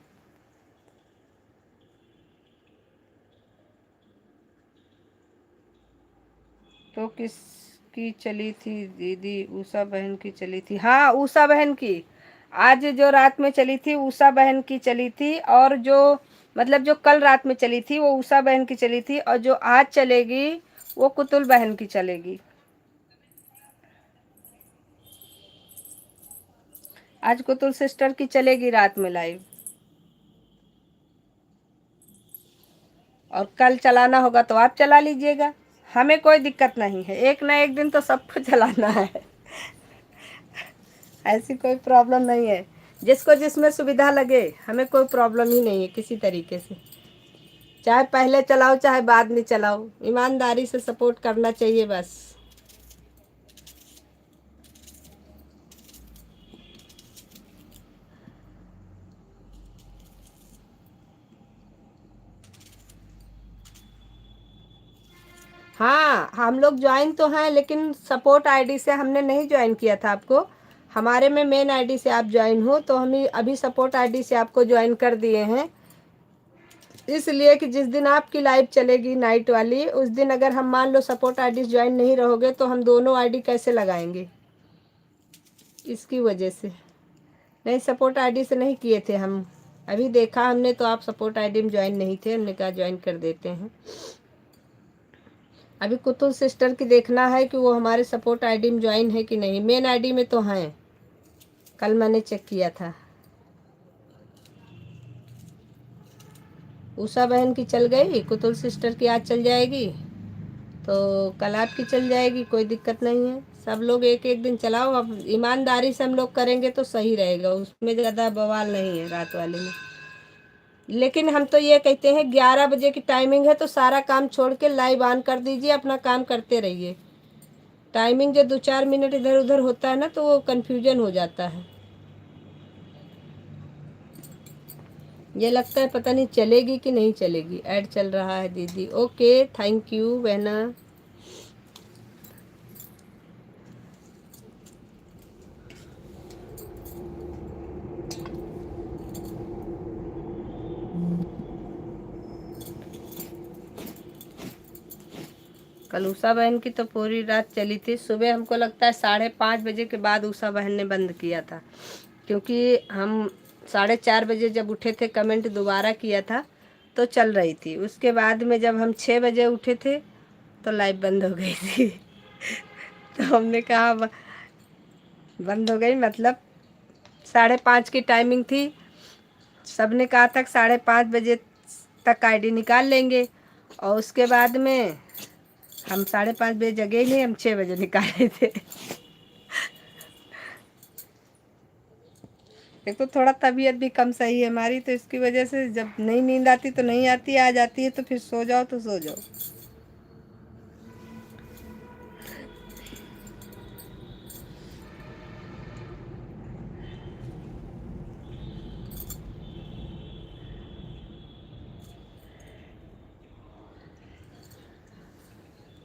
तो किसकी चली थी दीदी? उषा बहन की चली थी। हाँ, उषा बहन की आज जो रात में चली थी उषा बहन की चली थी, और जो मतलब जो कल रात में चली थी वो उषा बहन की चली थी, और जो आज चलेगी वो कुतुल बहन की चलेगी। आज कुतुल सिस्टर की चलेगी रात में लाइव, और कल चलाना होगा तो आप चला लीजिएगा, हमें कोई दिक्कत नहीं है। एक ना एक दिन तो सबको चलाना है। ऐसी कोई प्रॉब्लम नहीं है, जिसको जिसमें सुविधा लगे, हमें कोई प्रॉब्लम ही नहीं है किसी तरीके से। चाहे पहले चलाओ चाहे बाद में चलाओ, ईमानदारी से सपोर्ट करना चाहिए बस। हाँ, हम लोग ज्वाइन तो हैं, लेकिन सपोर्ट आईडी से हमने नहीं ज्वाइन किया था आपको। हमारे में मेन आईडी से आप ज्वाइन हो, तो हम अभी सपोर्ट आईडी से आपको ज्वाइन कर दिए हैं, इसलिए कि जिस दिन आपकी लाइव चलेगी नाइट वाली, उस दिन अगर हम मान लो सपोर्ट आईडी ज्वाइन नहीं रहोगे तो हम दोनों आईडी कैसे लगाएंगे, इसकी वजह से। नहीं, सपोर्ट आईडी से नहीं किए थे हम। अभी देखा हमने तो आप सपोर्ट आईडी में ज्वाइन नहीं थे, हमने कहा ज्वाइन कर देते हैं। अभी कुतुल सिस्टर की देखना है कि वो हमारे सपोर्ट आईडी में ज्वाइन है कि नहीं। मेन आईडी में तो हैं, कल मैंने चेक किया था। उषा बहन की चल गई, कुतुल सिस्टर की आज चल जाएगी, तो कल आपकी चल जाएगी, कोई दिक्कत नहीं है। सब लोग एक एक दिन चलाओ, अब ईमानदारी से हम लोग करेंगे तो सही रहेगा, उसमें ज़्यादा बवाल नहीं है रात वाले में। लेकिन हम तो ये कहते हैं 11 बजे की टाइमिंग है तो सारा काम छोड़ के लाइव ऑन कर दीजिए, अपना काम करते रहिए। टाइमिंग जो 2-4 मिनट इधर उधर होता है ना तो वो कन्फ्यूजन हो जाता है। ये लगता है पता नहीं चलेगी कि नहीं चलेगी। ऐड चल रहा है दीदी, ओके थैंक यू बहना। कल उषा बहन की तो पूरी रात चली थी। सुबह हमको लगता है 5:30 बजे के बाद उषा बहन ने बंद किया था, क्योंकि हम 4:30 बजे जब उठे थे, कमेंट दोबारा किया था तो चल रही थी। उसके बाद में जब हम 6 बजे उठे थे तो लाइव बंद हो गई थी। तो हमने कहा बंद हो गई, मतलब 5:30 की टाइमिंग थी। सबने कहा था 5:30 बजे तक का आईडी निकाल लेंगे। और उसके बाद में हम 5:30 बजे जगे ही नहीं, हम 6 बजे निकाले थे। एक तो थोड़ा तबीयत भी कम सही है हमारी, तो इसकी वजह से जब नहीं नींद आती तो नहीं आती, आ जाती है तो फिर सो जाओ तो सो जाओ।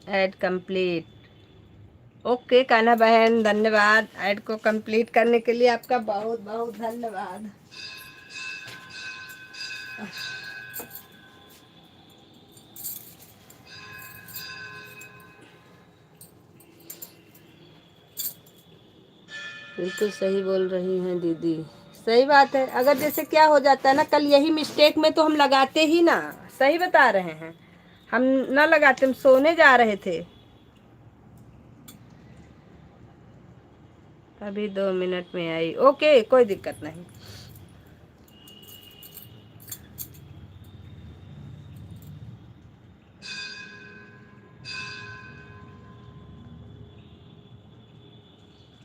Add complete. ओके कान्हा बहन, धन्यवाद। ऐड को कंप्लीट करने के लिए आपका बहुत बहुत धन्यवाद। बिल्कुल सही बोल रही हैं दीदी, सही बात है। अगर जैसे क्या हो जाता है ना, कल यही मिस्टेक में तो हम लगाते ही ना, सही बता रहे हैं, हम ना लगाते, हम सोने जा रहे थे। अभी 2 मिनट में आई, ओके कोई दिक्कत नहीं।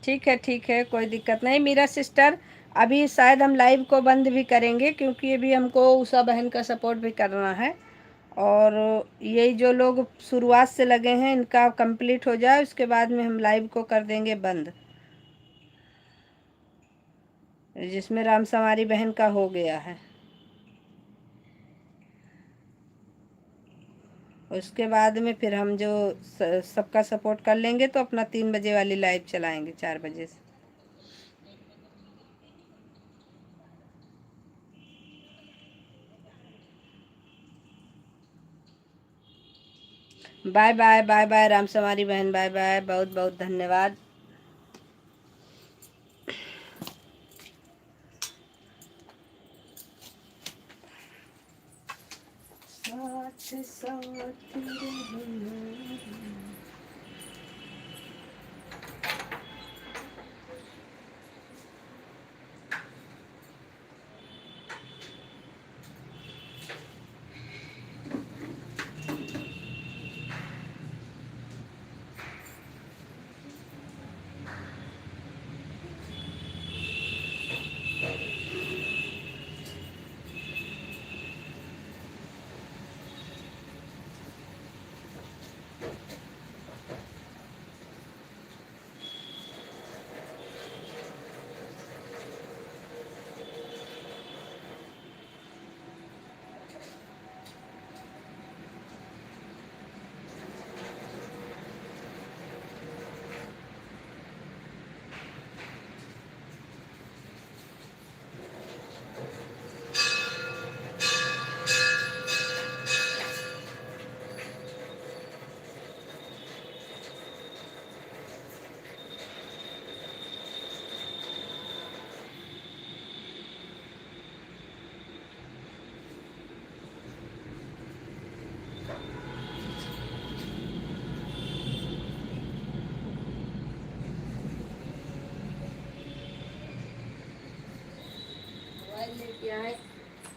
ठीक है कोई दिक्कत नहीं मीरा सिस्टर। अभी शायद हम लाइव को बंद भी करेंगे, क्योंकि अभी हमको उषा बहन का सपोर्ट भी करना है। और यही जो लोग शुरुआत से लगे हैं इनका कंप्लीट हो जाए, उसके बाद में हम लाइव को कर देंगे बंद, जिसमें राम समारी बहन का हो गया है। उसके बाद में फिर हम जो सबका सपोर्ट कर लेंगे तो अपना 3 बजे वाली लाइव चलाएंगे, 4 बजे से। Bye bye bye bye Ram Samari बहन, बाय बाय, बहुत बहुत धन्यवाद। साथ साथ रहना।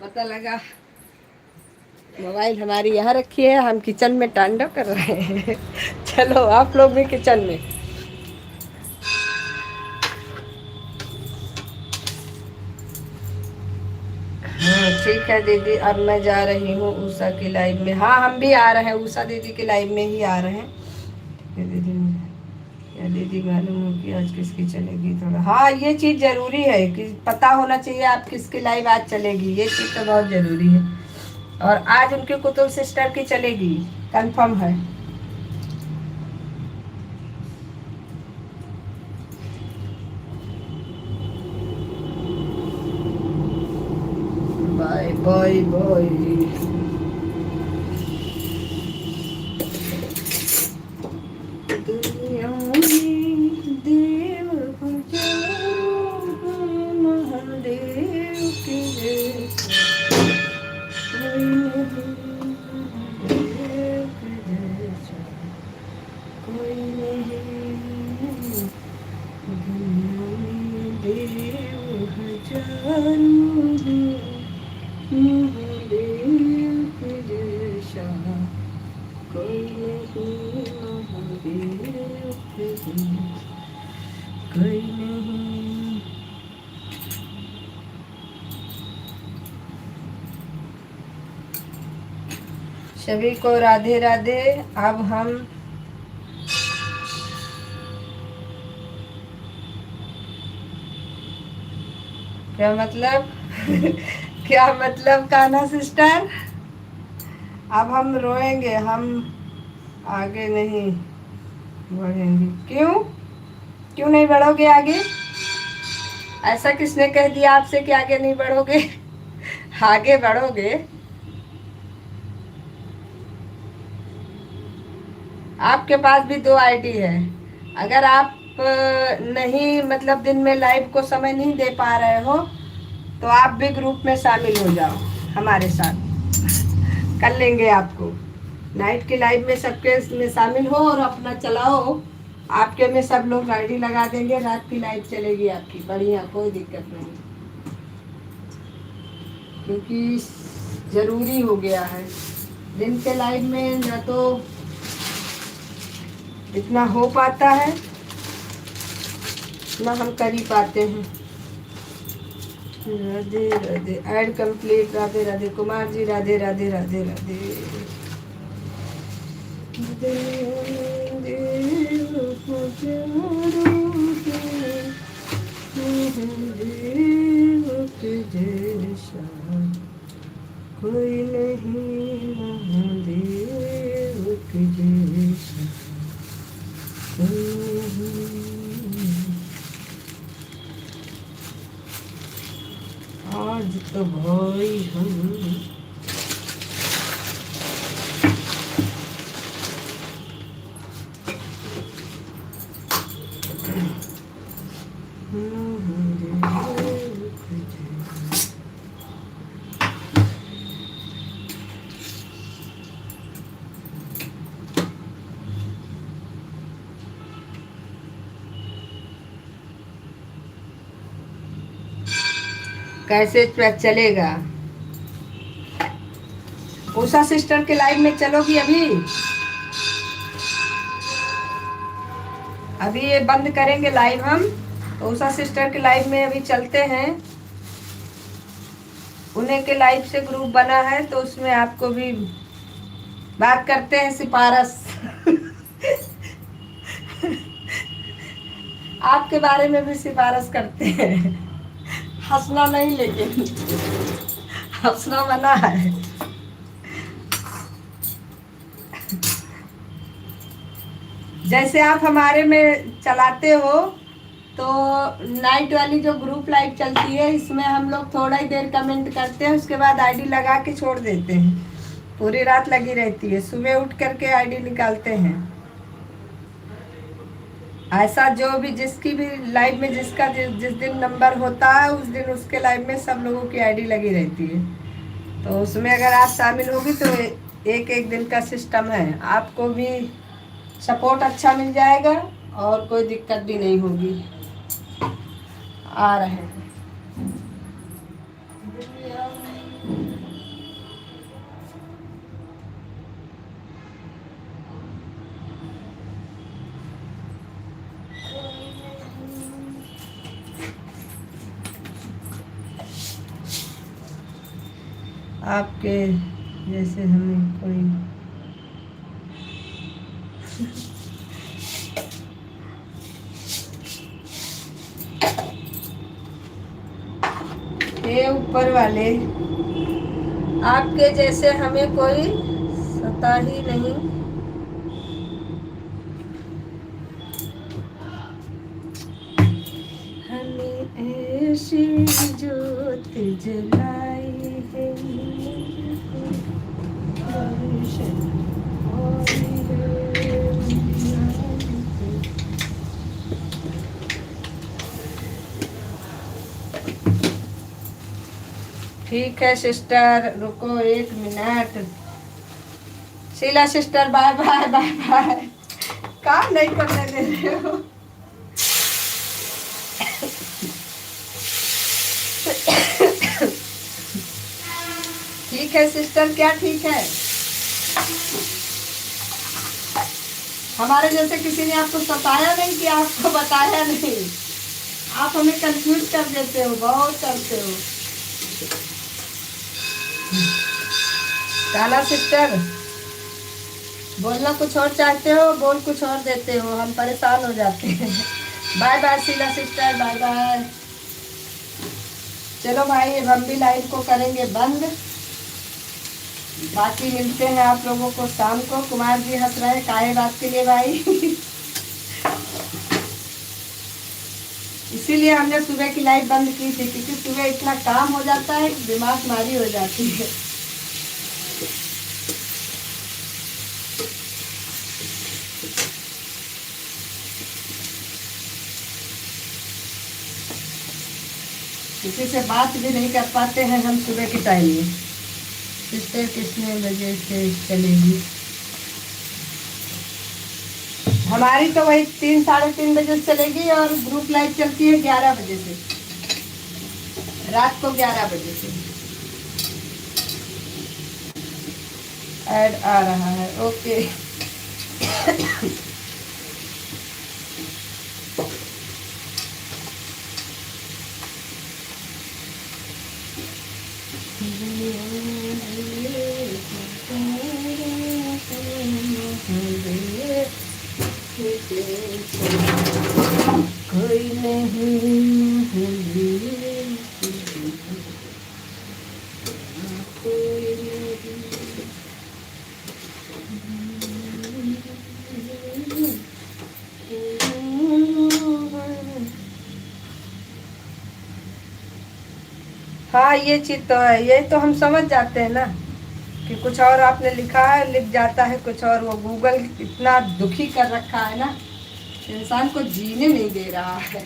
पता लगा मोबाइल हमारी यहाँ रखी है, हम किचन में तांडव कर रहे हैं। चलो आप लोग भी किचन में। ठीक है दीदी, अब मैं जा रही हूँ उषा की लाइव में। हाँ हम भी आ रहे हैं, उषा दीदी की लाइव में ही आ रहे हैं। दीदी मालूम हो कि आज किसकी चलेगी थोड़ा। हाँ ये चीज़ ज़रूरी है कि पता होना चाहिए आप किसकी लाइव आज चलेगी, ये चीज़ तो बहुत ज़रूरी है। और आज उनकी कुतुब सिस्टर की चलेगी, कंफर्म है। Bye bye bye. दुनिया में देव महादेव के जैसा कोई नहीं, महादेव के जैसा कोई नहीं। दुनिया में देव हजारों, महादेव सभी को राधे राधे। अब हम क्या मतलब क्या मतलब कान्हा सिस्टर, अब हम रोएंगे, हम आगे नहीं बढ़ेंगे। क्यों क्यों नहीं बढ़ोगे आगे? ऐसा किसने कह दिया आपसे कि आगे नहीं बढ़ोगे? आगे बढ़ोगे। आपके पास भी 2 आईडी है। अगर आप नहीं मतलब दिन में लाइव को समय नहीं दे पा रहे हो तो आप भी ग्रुप में शामिल हो जाओ हमारे साथ, कर लेंगे आपको। नाइट की लाइव में सबके में शामिल हो और अपना चलाओ। आपके में सब लोग आईडी लगा देंगे, रात की लाइव चलेगी आपकी बढ़िया, कोई दिक्कत नहीं, क्योंकि ज़रूरी हो गया है। दिन के लाइव में ना तो इतना हो पाता है ना हम कर ही पाते हैं। Radhe Radhe, ad complete. राधे राधे कुमार जी, राधे राधे राधे राधे। कोई नहीं महादेव के जैसा, आज तो भाई हम कैसे चलेगा? उषा सिस्टर के लाइव में चलोगी अभी? अभी ये बंद करेंगे लाइव हम, तो उषा सिस्टर के लाइव में अभी चलते हैं। उन्हें के लाइव से ग्रुप बना है तो उसमें आपको भी बात करते हैं, सिफारिश आपके बारे में भी सिफारिश करते हैं। हंसना नहीं, लेकिन हंसना मना है। जैसे आप हमारे में चलाते हो तो नाइट वाली जो ग्रुप लाइव चलती है इसमें हम लोग थोड़ा ही देर कमेंट करते हैं, उसके बाद आईडी लगा के छोड़ देते हैं। पूरी रात लगी रहती है, सुबह उठ करके आईडी निकालते हैं। ऐसा जो भी जिसकी भी लाइव में जिसका जिस दिन नंबर होता है उस दिन उसके लाइव में सब लोगों की आईडी लगी रहती है। तो उसमें अगर आप शामिल होगी तो एक एक दिन का सिस्टम है, आपको भी सपोर्ट अच्छा मिल जाएगा और कोई दिक्कत भी नहीं होगी। आ रहे हैं आपके जैसे हमें कोई ये ऊपर वाले आपके जैसे हमें कोई सता ही नहीं। हमें ऐसी ज्योत जलाई है, ठीक है सिस्टर, रुको 1 minute. Sheela sister bye bye bye bye, काम नहीं करने दे रहे हो। ठीक है सिस्टर, क्या ठीक है? हमारे जैसे किसी ने आपको सताया नहीं कि आपको बताया नहीं? आप हमें कंफ्यूज कर देते हो, बहुत करते हो। काला सिस्टर बोलना कुछ और चाहते हो, बोल कुछ और देते हो, हम परेशान हो जाते हैं। Bye bye Sheela sister, bye bye. चलो भाई, अब हम भी लाइव को करेंगे बंद। बाकी मिलते हैं आप लोगों को शाम को। कुमार जी हंस रहे हैं, काहे बात के लिए भाई? इसीलिए हमने सुबह की लाइव बंद की थी, क्योंकि सुबह इतना काम हो जाता है, दिमाग मारी हो जाती है। किसी से बात भी नहीं कर पाते हैं हम सुबह के टाइम में। सिस्टर कितने बजे से चलेगी? हमारी तो वही 3 साढ़े 3 बजे से चलेगी, और ग्रुप लाइव चलती है 11 बजे से, रात को 11 बजे से। ऐड आ रहा है, ओके। कोई हाँ, ये चीज तो है, ये तो हम समझ जाते हैं ना कि कुछ और आपने लिखा है, लिख जाता है कुछ और। वो गूगल इतना दुखी कर रखा है ना, इंसान को जीने नहीं दे रहा है।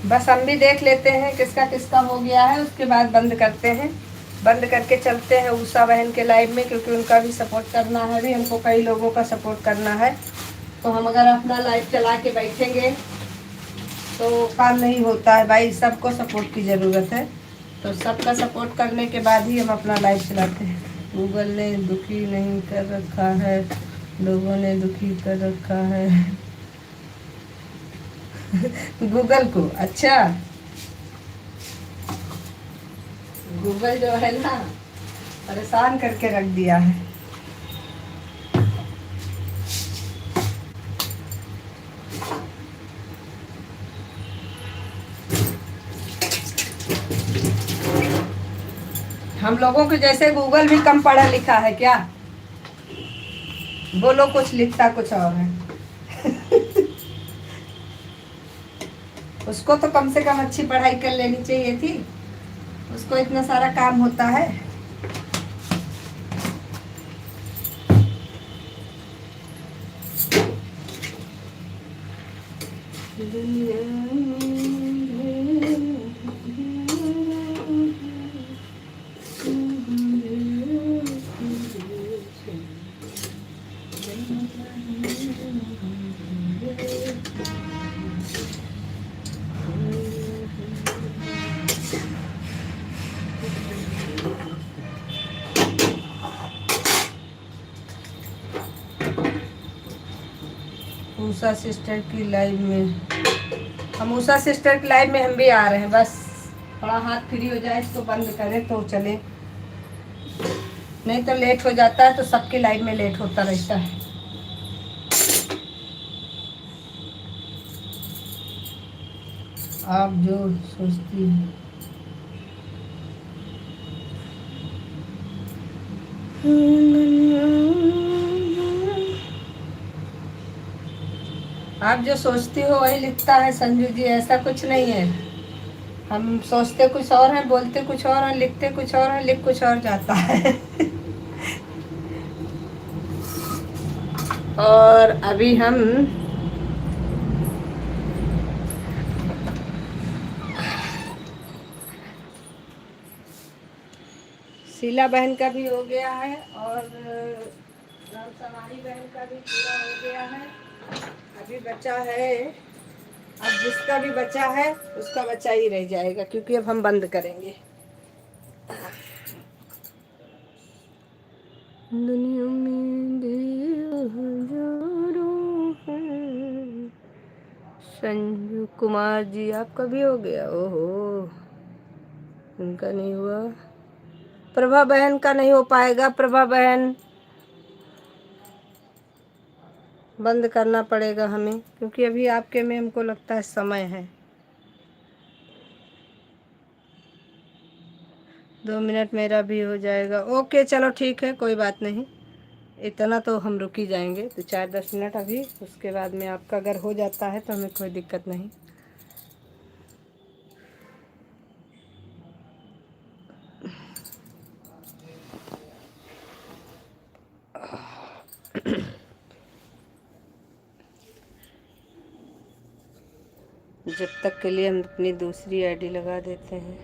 बस हम भी देख लेते हैं किसका किसका हो गया है, उसके बाद बंद करते हैं। बंद करके चलते हैं उषा बहन के लाइव में, क्योंकि उनका भी सपोर्ट करना है, भी हमको कई लोगों का सपोर्ट करना है। तो हम अगर अपना लाइव चला के बैठेंगे तो काम नहीं होता है भाई, सबको सपोर्ट की ज़रूरत है। तो सबका सपोर्ट करने के बाद ही हम अपना लाइव चलाते हैं। गूगल ने दुखी नहीं कर रखा है, लोगों ने दुखी कर रखा है। गूगल को, अच्छा, गूगल जो है ना, परेशान करके रख दिया है। हम लोगों के जैसे गूगल भी कम पढ़ा लिखा है क्या? बोलो, कुछ लिखता कुछ और है। उसको तो कम से कम अच्छी पढ़ाई कर लेनी चाहिए थी, उसको इतना सारा काम होता है। उषा सिस्टर की लाइव में, हम उषा सिस्टर की लाइव में हम भी आ रहे हैं। बस थोड़ा हाथ फ्री हो जाए तो बंद करें तो चले, नहीं तो लेट हो जाता है, तो सबकी लाइव में लेट होता रहता है। आप जो सोचती हैं, आप जो सोचती हो वही लिखता है संजू जी, ऐसा कुछ नहीं है। हम सोचते कुछ और हैं, बोलते कुछ और हैं, लिखते कुछ और हैं, लिख कुछ और जाता है। और अभी हम शीला बहन का भी हो गया है, और रामसवारी बहन का भी पूरा हो गया है। अभी बचा है, अब जिसका भी बचा है उसका बचा ही रह जाएगा, क्योंकि अब हम बंद करेंगे। दुनिया में दिल हजारों हैं, संजू कुमार जी आपका भी हो गया? ओहो, उनका नहीं हुआ। प्रभा बहन का नहीं हो पाएगा। प्रभा बहन बंद करना पड़ेगा हमें, क्योंकि अभी आपके में हमको लगता है समय है। 2 मिनट मेरा भी हो जाएगा। ओके चलो ठीक है, कोई बात नहीं, इतना तो हम रुक ही जाएंगे, तो 4-10 मिनट अभी, उसके बाद में आपका अगर हो जाता है तो हमें कोई दिक्कत नहीं। जब तक के लिए हम अपनी दूसरी आईडी लगा देते हैं।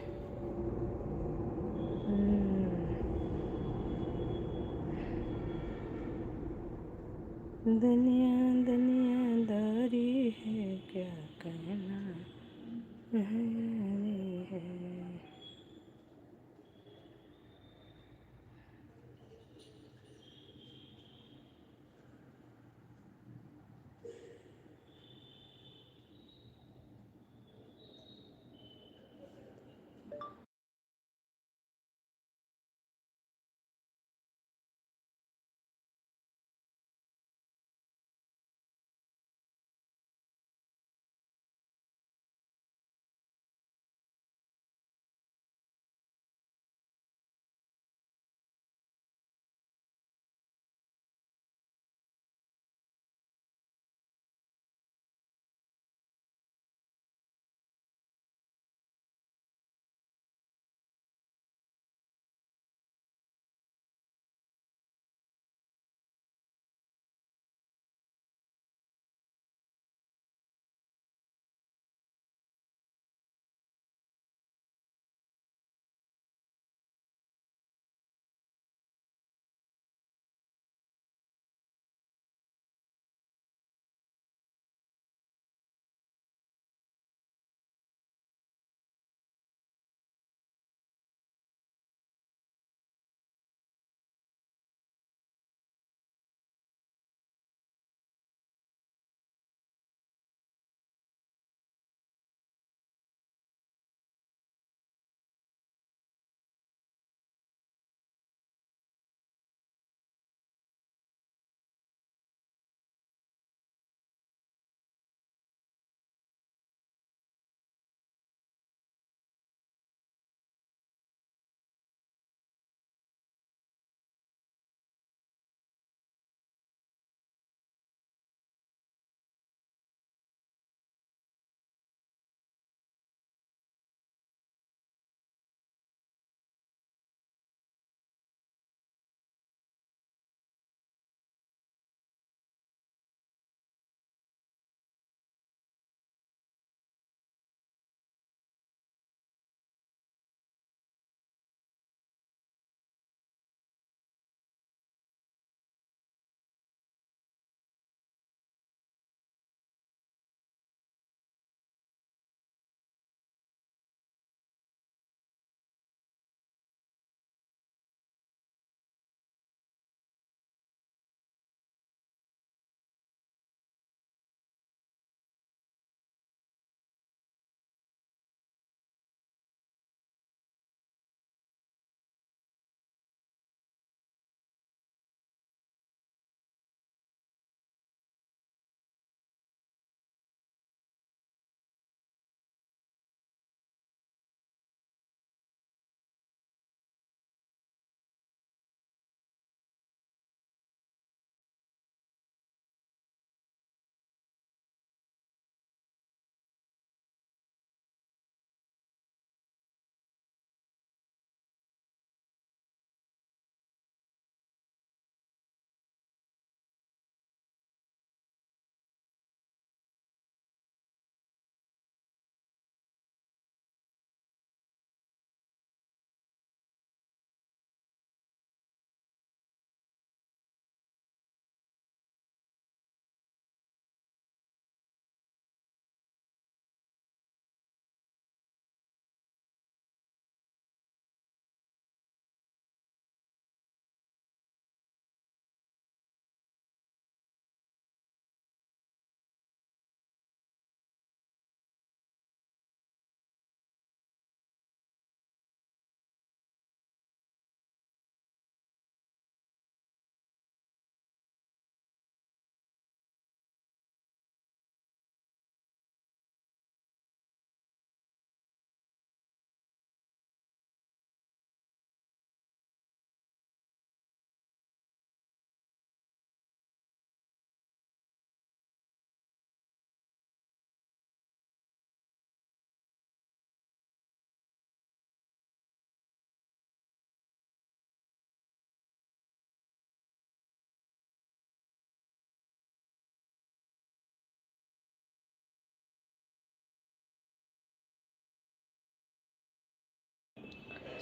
दुनिया दुनियादारी है, क्या कहना है।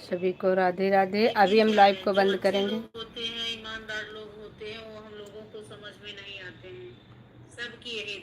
सभी को राधे राधे। अभी हम लाइव को बंद करेंगे। होते हैं, ईमानदार लोग होते हैं, वो हम लोगों को समझ में नहीं आते हैं। सबकी यही